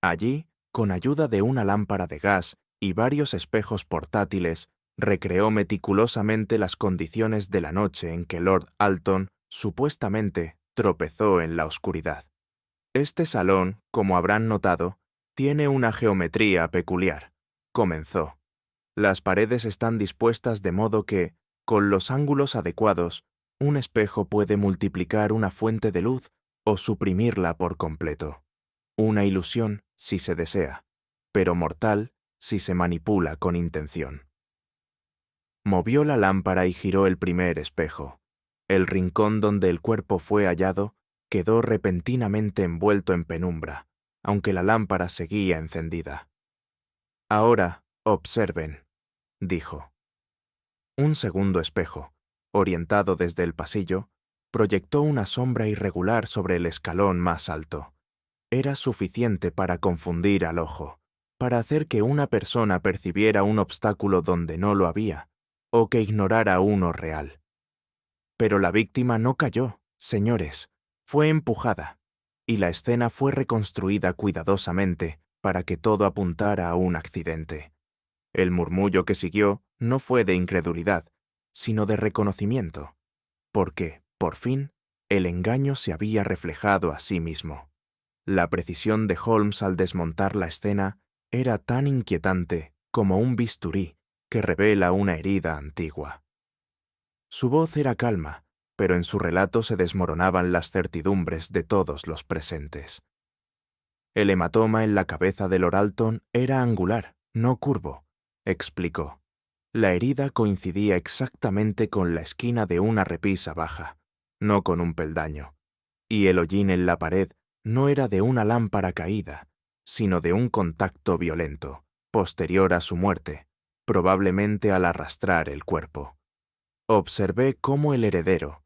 Allí, con ayuda de una lámpara de gas y varios espejos portátiles, recreó meticulosamente las condiciones de la noche en que Lord Alton supuestamente tropezó en la oscuridad. Este salón, como habrán notado, tiene una geometría peculiar. Comenzó. Las paredes están dispuestas de modo que, con los ángulos adecuados, un espejo puede multiplicar una fuente de luz o suprimirla por completo. Una ilusión, si se desea, pero mortal si se manipula con intención. Movió la lámpara y giró el primer espejo. El rincón donde el cuerpo fue hallado quedó repentinamente envuelto en penumbra, aunque la lámpara seguía encendida. «Ahora, observen», dijo. Un segundo espejo, orientado desde el pasillo, proyectó una sombra irregular sobre el escalón más alto. Era suficiente para confundir al ojo, para hacer que una persona percibiera un obstáculo donde no lo había, o que ignorara uno real. Pero la víctima no cayó, señores, fue empujada, y la escena fue reconstruida cuidadosamente para que todo apuntara a un accidente. El murmullo que siguió no fue de incredulidad, sino de reconocimiento, porque, por fin, el engaño se había reflejado a sí mismo. La precisión de Holmes al desmontar la escena era tan inquietante como un bisturí que revela una herida antigua. Su voz era calma, pero en su relato se desmoronaban las certidumbres de todos los presentes. El hematoma en la cabeza de Lord Alton era angular, no curvo, explicó. La herida coincidía exactamente con la esquina de una repisa baja, no con un peldaño, y el hollín en la pared no era de una lámpara caída, sino de un contacto violento, posterior a su muerte, probablemente al arrastrar el cuerpo. Observé cómo el heredero,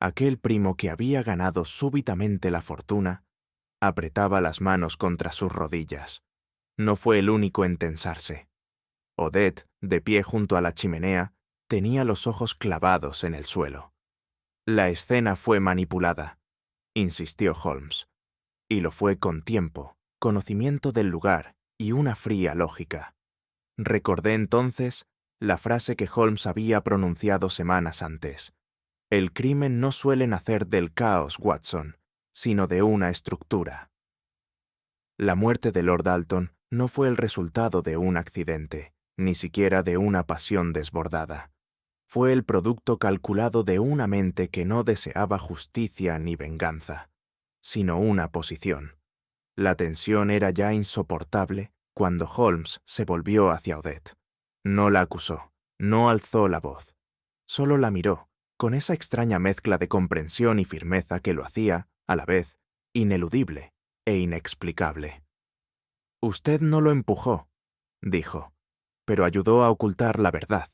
aquel primo que había ganado súbitamente la fortuna, apretaba las manos contra sus rodillas. No fue el único en tensarse. Odette, de pie junto a la chimenea, tenía los ojos clavados en el suelo. La escena fue manipulada, insistió Holmes, y lo fue con tiempo, conocimiento del lugar y una fría lógica. Recordé entonces la frase que Holmes había pronunciado semanas antes. El crimen no suele nacer del caos, Watson, sino de una estructura. La muerte de Lord Alton no fue el resultado de un accidente, ni siquiera de una pasión desbordada. Fue el producto calculado de una mente que no deseaba justicia ni venganza, sino una posición. La tensión era ya insoportable cuando Holmes se volvió hacia Odette. No la acusó, no alzó la voz. Solo la miró, con esa extraña mezcla de comprensión y firmeza que lo hacía, a la vez, ineludible e inexplicable. «Usted no lo empujó», dijo, «pero ayudó a ocultar la verdad».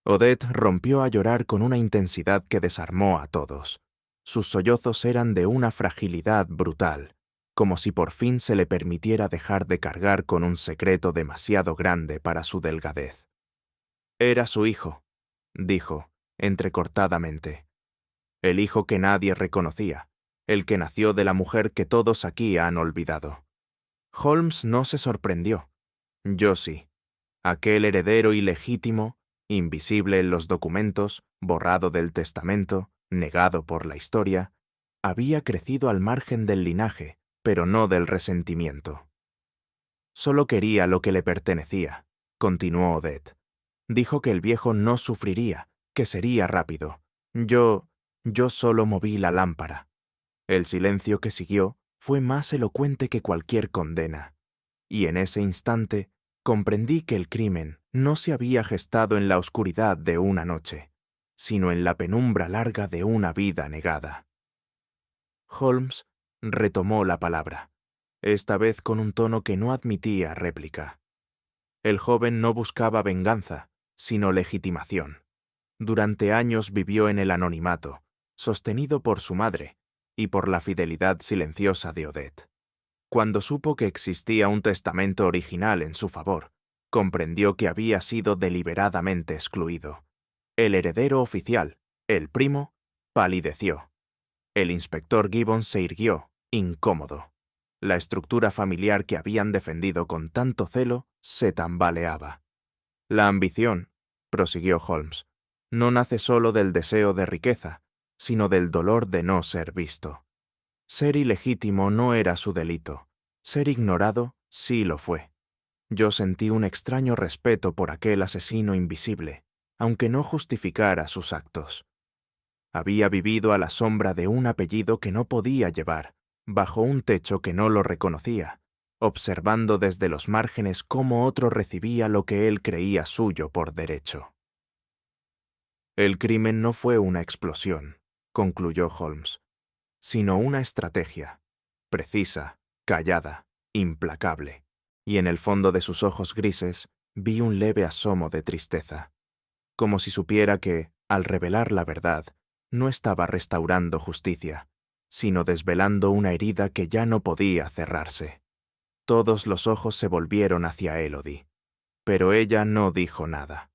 Odette rompió a llorar con una intensidad que desarmó a todos. Sus sollozos eran de una fragilidad brutal, como si por fin se le permitiera dejar de cargar con un secreto demasiado grande para su delgadez. «Era su hijo», dijo, entrecortadamente. «El hijo que nadie reconocía, el que nació de la mujer que todos aquí han olvidado». Holmes no se sorprendió. Yo sí. Aquel heredero ilegítimo, invisible en los documentos, borrado del testamento, negado por la historia, había crecido al margen del linaje, pero no del resentimiento. «Solo quería lo que le pertenecía», continuó Odette. «Dijo que el viejo no sufriría, que sería rápido. Yo solo moví la lámpara». El silencio que siguió fue más elocuente que cualquier condena, y en ese instante comprendí que el crimen no se había gestado en la oscuridad de una noche, sino en la penumbra larga de una vida negada. Holmes retomó la palabra. esta vez con un tono que no admitía réplica. El joven no buscaba venganza, sino legitimación. Durante años vivió en el anonimato, sostenido por su madre y por la fidelidad silenciosa de Odette. Cuando supo que existía un testamento original en su favor, comprendió que había sido deliberadamente excluido. El heredero oficial, el primo, palideció. El inspector Gibbons se irguió, incómodo. La estructura familiar que habían defendido con tanto celo se tambaleaba. La ambición, prosiguió Holmes, no nace solo del deseo de riqueza, sino del dolor de no ser visto. Ser ilegítimo no era su delito, ser ignorado sí lo fue. Yo sentí un extraño respeto por aquel asesino invisible, aunque no justificara sus actos. Había vivido a la sombra de un apellido que no podía llevar, bajo un techo que no lo reconocía, observando desde los márgenes cómo otro recibía lo que él creía suyo por derecho. El crimen no fue una explosión, concluyó Holmes, sino una estrategia, precisa, callada, implacable, y en el fondo de sus ojos grises vi un leve asomo de tristeza, como si supiera que, al revelar la verdad, no estaba restaurando justicia, sino desvelando una herida que ya no podía cerrarse. Todos los ojos se volvieron hacia Élodie, pero ella no dijo nada.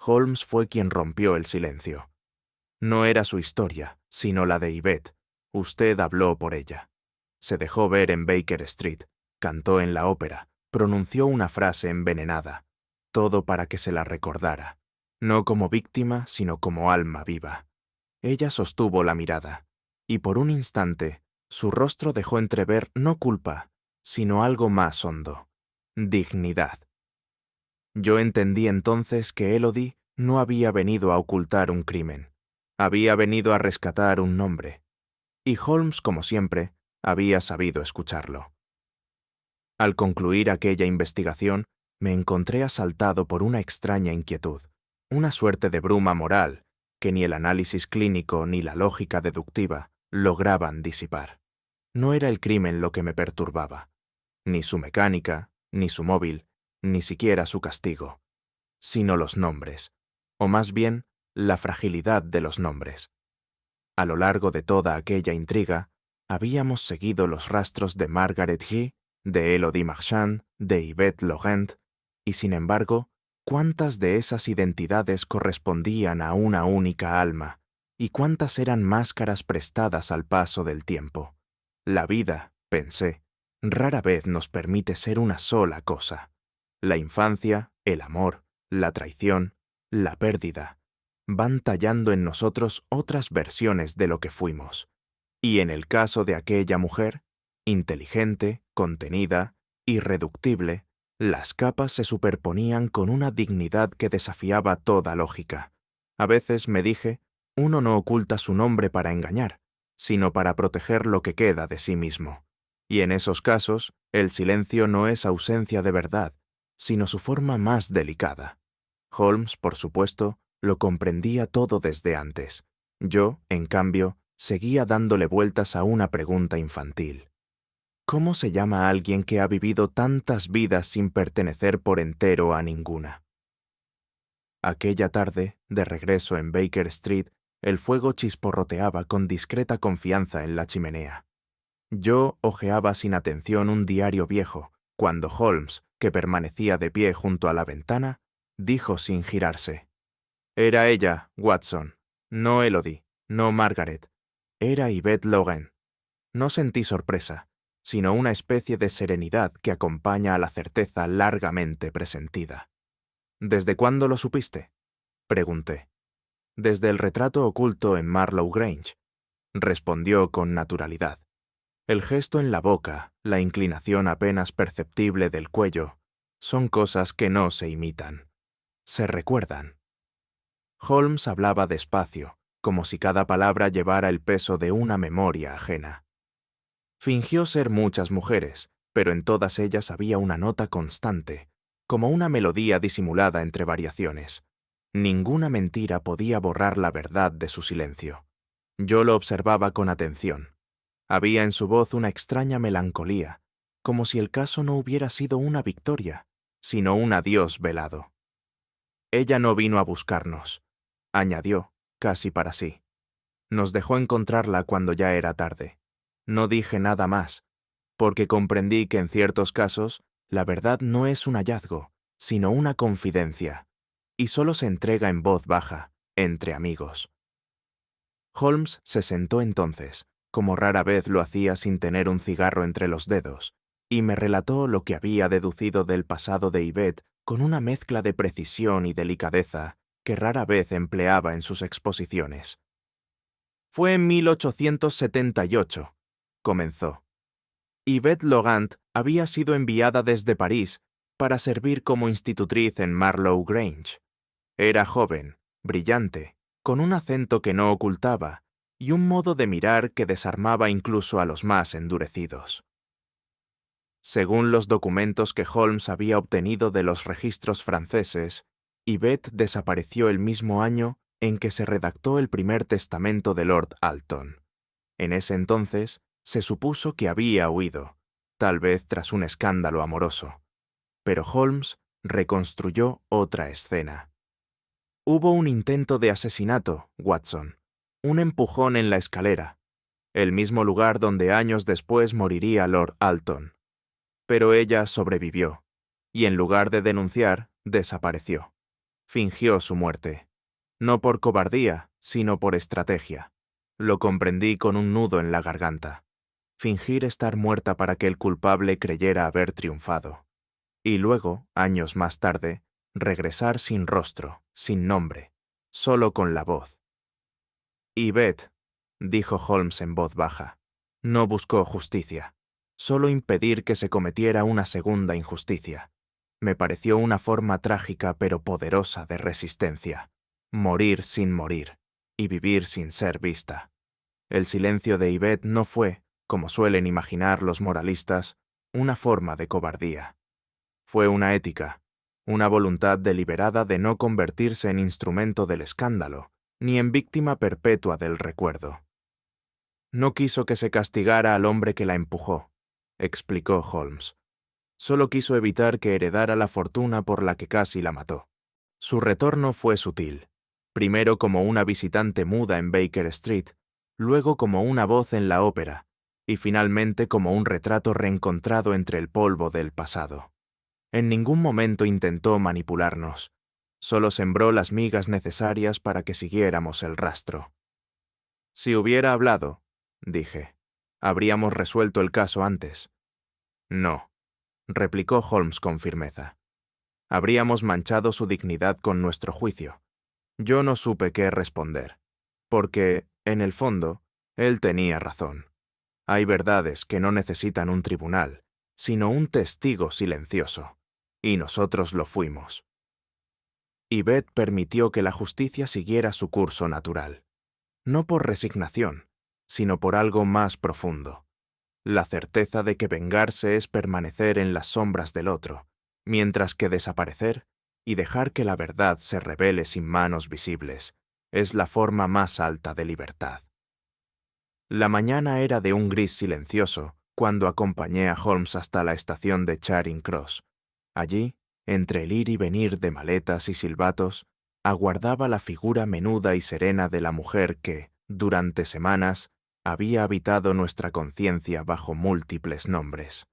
Holmes fue quien rompió el silencio. No era su historia, sino la de Yvette. Usted habló por ella. Se dejó ver en Baker Street, cantó en la ópera, pronunció una frase envenenada, todo para que se la recordara, no como víctima, sino como alma viva. Ella sostuvo la mirada, y por un instante su rostro dejó entrever no culpa, sino algo más hondo, dignidad. Yo entendí entonces que Élodie no había venido a ocultar un crimen, había venido a rescatar un nombre, y Holmes, como siempre, había sabido escucharlo. Al concluir aquella investigación, me encontré asaltado por una extraña inquietud, una suerte de bruma moral que ni el análisis clínico ni la lógica deductiva lograban disipar. No era el crimen lo que me perturbaba, ni su mecánica, ni su móvil, ni siquiera su castigo, sino los nombres, o más bien, la fragilidad de los nombres. A lo largo de toda aquella intriga, habíamos seguido los rastros de Margaret Guy, de Élodie Marchand, de Yvette Laurent, y sin embargo, ¿cuántas de esas identidades correspondían a una única alma? ¿Y cuántas eran máscaras prestadas al paso del tiempo? La vida, pensé, rara vez nos permite ser una sola cosa. La infancia, el amor, la traición, la pérdida, van tallando en nosotros otras versiones de lo que fuimos. Y en el caso de aquella mujer, inteligente, contenida, irreductible, las capas se superponían con una dignidad que desafiaba toda lógica. A veces, me dije, uno no oculta su nombre para engañar, sino para proteger lo que queda de sí mismo. Y en esos casos, el silencio no es ausencia de verdad, sino su forma más delicada. Holmes, por supuesto, lo comprendía todo desde antes. Yo, en cambio, seguía dándole vueltas a una pregunta infantil. ¿Cómo se llama a alguien que ha vivido tantas vidas sin pertenecer por entero a ninguna? Aquella tarde, de regreso en Baker Street, el fuego chisporroteaba con discreta confianza en la chimenea. Yo hojeaba sin atención un diario viejo, cuando Holmes, que permanecía de pie junto a la ventana, dijo sin girarse: «Era ella, Watson, no Élodie, no Margaret. Era Yvette Laurent». No sentí sorpresa, sino una especie de serenidad que acompaña a la certeza largamente presentida. «¿Desde cuándo lo supiste?», pregunté. «Desde el retrato oculto en Marlow Grange», respondió con naturalidad. El gesto en la boca, la inclinación apenas perceptible del cuello, son cosas que no se imitan. Se recuerdan. Holmes hablaba despacio, como si cada palabra llevara el peso de una memoria ajena. Fingió ser muchas mujeres, pero en todas ellas había una nota constante, como una melodía disimulada entre variaciones. Ninguna mentira podía borrar la verdad de su silencio. Yo lo observaba con atención. Había en su voz una extraña melancolía, como si el caso no hubiera sido una victoria, sino un adiós velado. Ella no vino a buscarnos, añadió, casi para sí. Nos dejó encontrarla cuando ya era tarde. No dije nada más, porque comprendí que en ciertos casos la verdad no es un hallazgo, sino una confidencia, y solo se entrega en voz baja, entre amigos. Holmes se sentó entonces, como rara vez lo hacía sin tener un cigarro entre los dedos, y me relató lo que había deducido del pasado de Yvette con una mezcla de precisión y delicadeza que rara vez empleaba en sus exposiciones. Fue en 1878, comenzó. Yvette Logant había sido enviada desde París para servir como institutriz en Marlow Grange. Era joven, brillante, con un acento que no ocultaba y un modo de mirar que desarmaba incluso a los más endurecidos. Según los documentos que Holmes había obtenido de los registros franceses, Yvette desapareció el mismo año en que se redactó el primer testamento de Lord Alton. En ese entonces, se supuso que había huido, tal vez tras un escándalo amoroso. Pero Holmes reconstruyó otra escena. Hubo un intento de asesinato, Watson, un empujón en la escalera, el mismo lugar donde años después moriría Lord Alton. Pero ella sobrevivió, y en lugar de denunciar, desapareció. Fingió su muerte. No por cobardía, sino por estrategia. Lo comprendí con un nudo en la garganta. Fingir estar muerta para que el culpable creyera haber triunfado. Y luego, años más tarde, regresar sin rostro, sin nombre, solo con la voz. Yvette, dijo Holmes en voz baja, no buscó justicia, solo impedir que se cometiera una segunda injusticia. Me pareció una forma trágica pero poderosa de resistencia. Morir sin morir, y vivir sin ser vista. El silencio de Yvette no fue, como suelen imaginar los moralistas, una forma de cobardía. Fue una ética, una voluntad deliberada de no convertirse en instrumento del escándalo, ni en víctima perpetua del recuerdo. No quiso que se castigara al hombre que la empujó, explicó Holmes. Solo quiso evitar que heredara la fortuna por la que casi la mató. Su retorno fue sutil, primero como una visitante muda en Baker Street, luego como una voz en la ópera, y finalmente como un retrato reencontrado entre el polvo del pasado. En ningún momento intentó manipularnos, solo sembró las migas necesarias para que siguiéramos el rastro. Si hubiera hablado, dije, habríamos resuelto el caso antes. No, replicó Holmes con firmeza. Habríamos manchado su dignidad con nuestro juicio. Yo no supe qué responder, porque, en el fondo, él tenía razón. Hay verdades que no necesitan un tribunal, sino un testigo silencioso. Y nosotros lo fuimos. Yvette permitió que la justicia siguiera su curso natural, no por resignación, sino por algo más profundo, la certeza de que vengarse es permanecer en las sombras del otro, mientras que desaparecer y dejar que la verdad se revele sin manos visibles es la forma más alta de libertad. La mañana era de un gris silencioso cuando acompañé a Holmes hasta la estación de Charing Cross. Allí, entre el ir y venir de maletas y silbatos, aguardaba la figura menuda y serena de la mujer que, durante semanas, había habitado nuestra conciencia bajo múltiples nombres.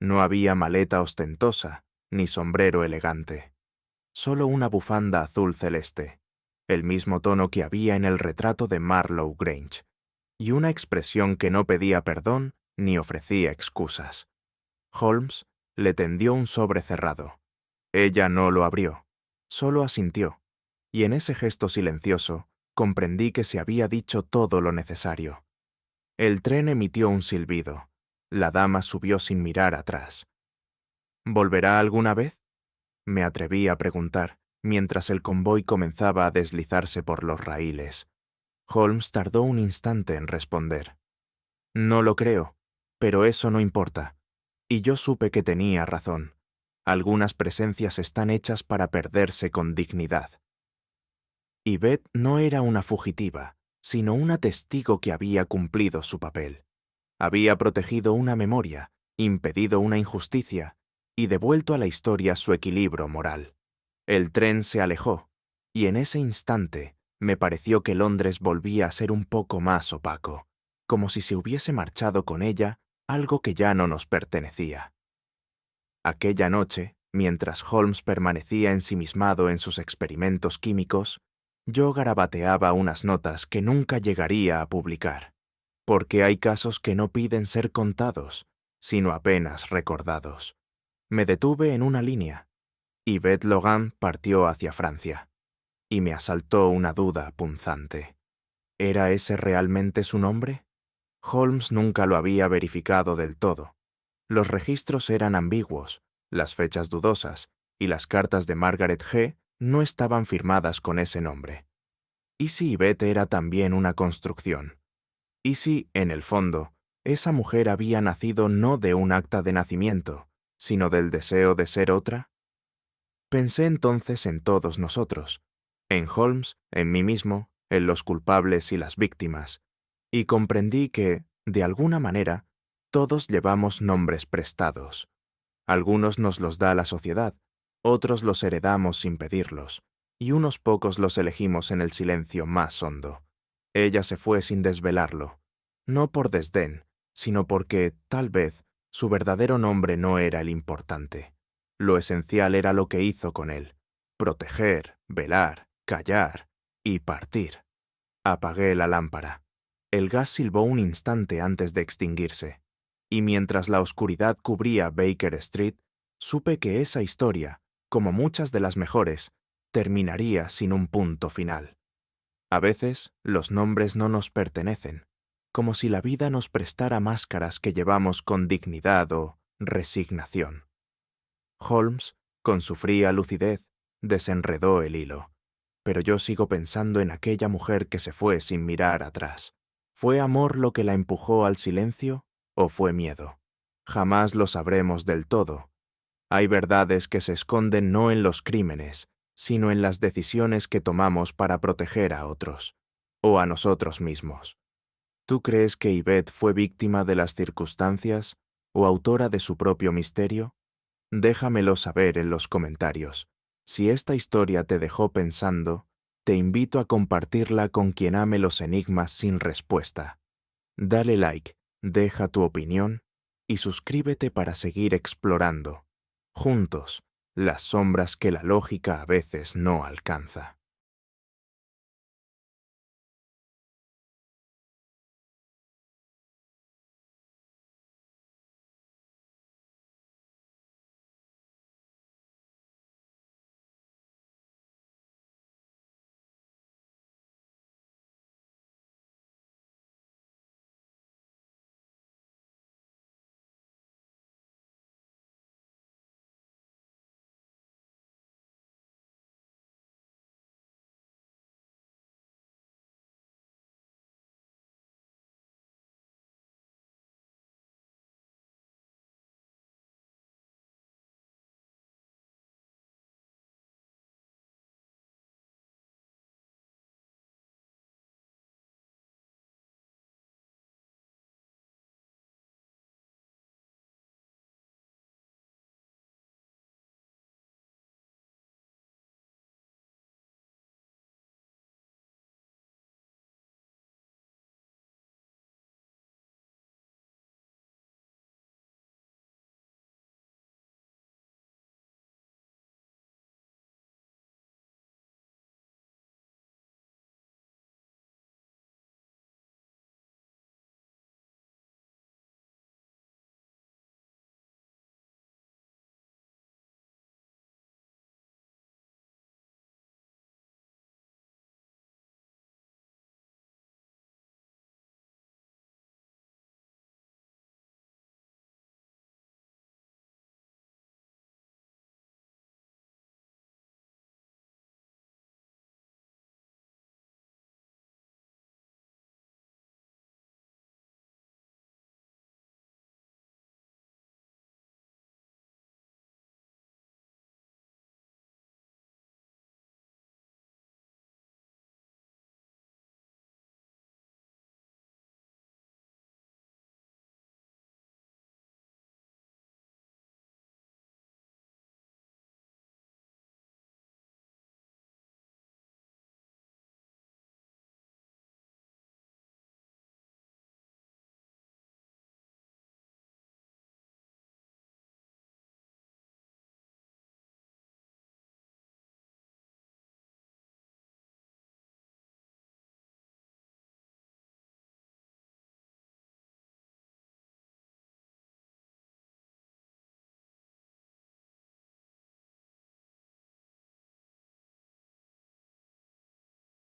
No había maleta ostentosa, ni sombrero elegante. Solo una bufanda azul celeste, el mismo tono que había en el retrato de Marlow Grange, y una expresión que no pedía perdón ni ofrecía excusas. Holmes le tendió un sobre cerrado. Ella no lo abrió, solo asintió, y en ese gesto silencioso comprendí que se había dicho todo lo necesario. El tren emitió un silbido. La dama subió sin mirar atrás. ¿Volverá alguna vez?, me atreví a preguntar, mientras el convoy comenzaba a deslizarse por los raíles. Holmes tardó un instante en responder. No lo creo, pero eso no importa. Y yo supe que tenía razón. Algunas presencias están hechas para perderse con dignidad. Yvette no era una fugitiva, sino una testigo que había cumplido su papel. Había protegido una memoria impedido una injusticia y devuelto a la historia su equilibrio moral. El tren se alejó, y en ese instante me pareció que Londres volvía a ser un poco más opaco, como si se hubiese marchado con ella algo que ya no nos pertenecía. Aquella noche, mientras Holmes permanecía ensimismado en sus experimentos químicos, yo garabateaba unas notas que nunca llegaría a publicar, porque hay casos que no piden ser contados, sino apenas recordados. Me detuve en una línea. Yvette Logan partió hacia Francia, y me asaltó una duda punzante. ¿Era ese realmente su nombre? Holmes nunca lo había verificado del todo. Los registros eran ambiguos, las fechas dudosas, y las cartas de Margaret G. no estaban firmadas con ese nombre. ¿Y si Yvette era también una construcción? ¿Y si, en el fondo, esa mujer había nacido no de un acta de nacimiento, sino del deseo de ser otra? Pensé entonces en todos nosotros, en Holmes, en mí mismo, en los culpables y las víctimas, y comprendí que, de alguna manera, todos llevamos nombres prestados. Algunos nos los da la sociedad, otros los heredamos sin pedirlos, y unos pocos los elegimos en el silencio más hondo. Ella se fue sin desvelarlo, no por desdén, sino porque, tal vez, su verdadero nombre no era el importante. Lo esencial era lo que hizo con él: proteger, velar, callar y partir. Apagué la lámpara. El gas silbó un instante antes de extinguirse, y mientras la oscuridad cubría Baker Street, supe que esa historia, como muchas de las mejores, terminaría sin un punto final. A veces, los nombres no nos pertenecen, como si la vida nos prestara máscaras que llevamos con dignidad o resignación. Holmes, con su fría lucidez, desenredó el hilo, pero yo sigo pensando en aquella mujer que se fue sin mirar atrás. ¿Fue amor lo que la empujó al silencio o fue miedo? Jamás lo sabremos del todo. Hay verdades que se esconden no en los crímenes, sino en las decisiones que tomamos para proteger a otros, o a nosotros mismos. ¿Tú crees que Yvette fue víctima de las circunstancias o autora de su propio misterio? Déjamelo saber en los comentarios. Si esta historia te dejó pensando, te invito a compartirla con quien ame los enigmas sin respuesta. Dale like, deja tu opinión y suscríbete para seguir explorando, juntos, las sombras que la lógica a veces no alcanza.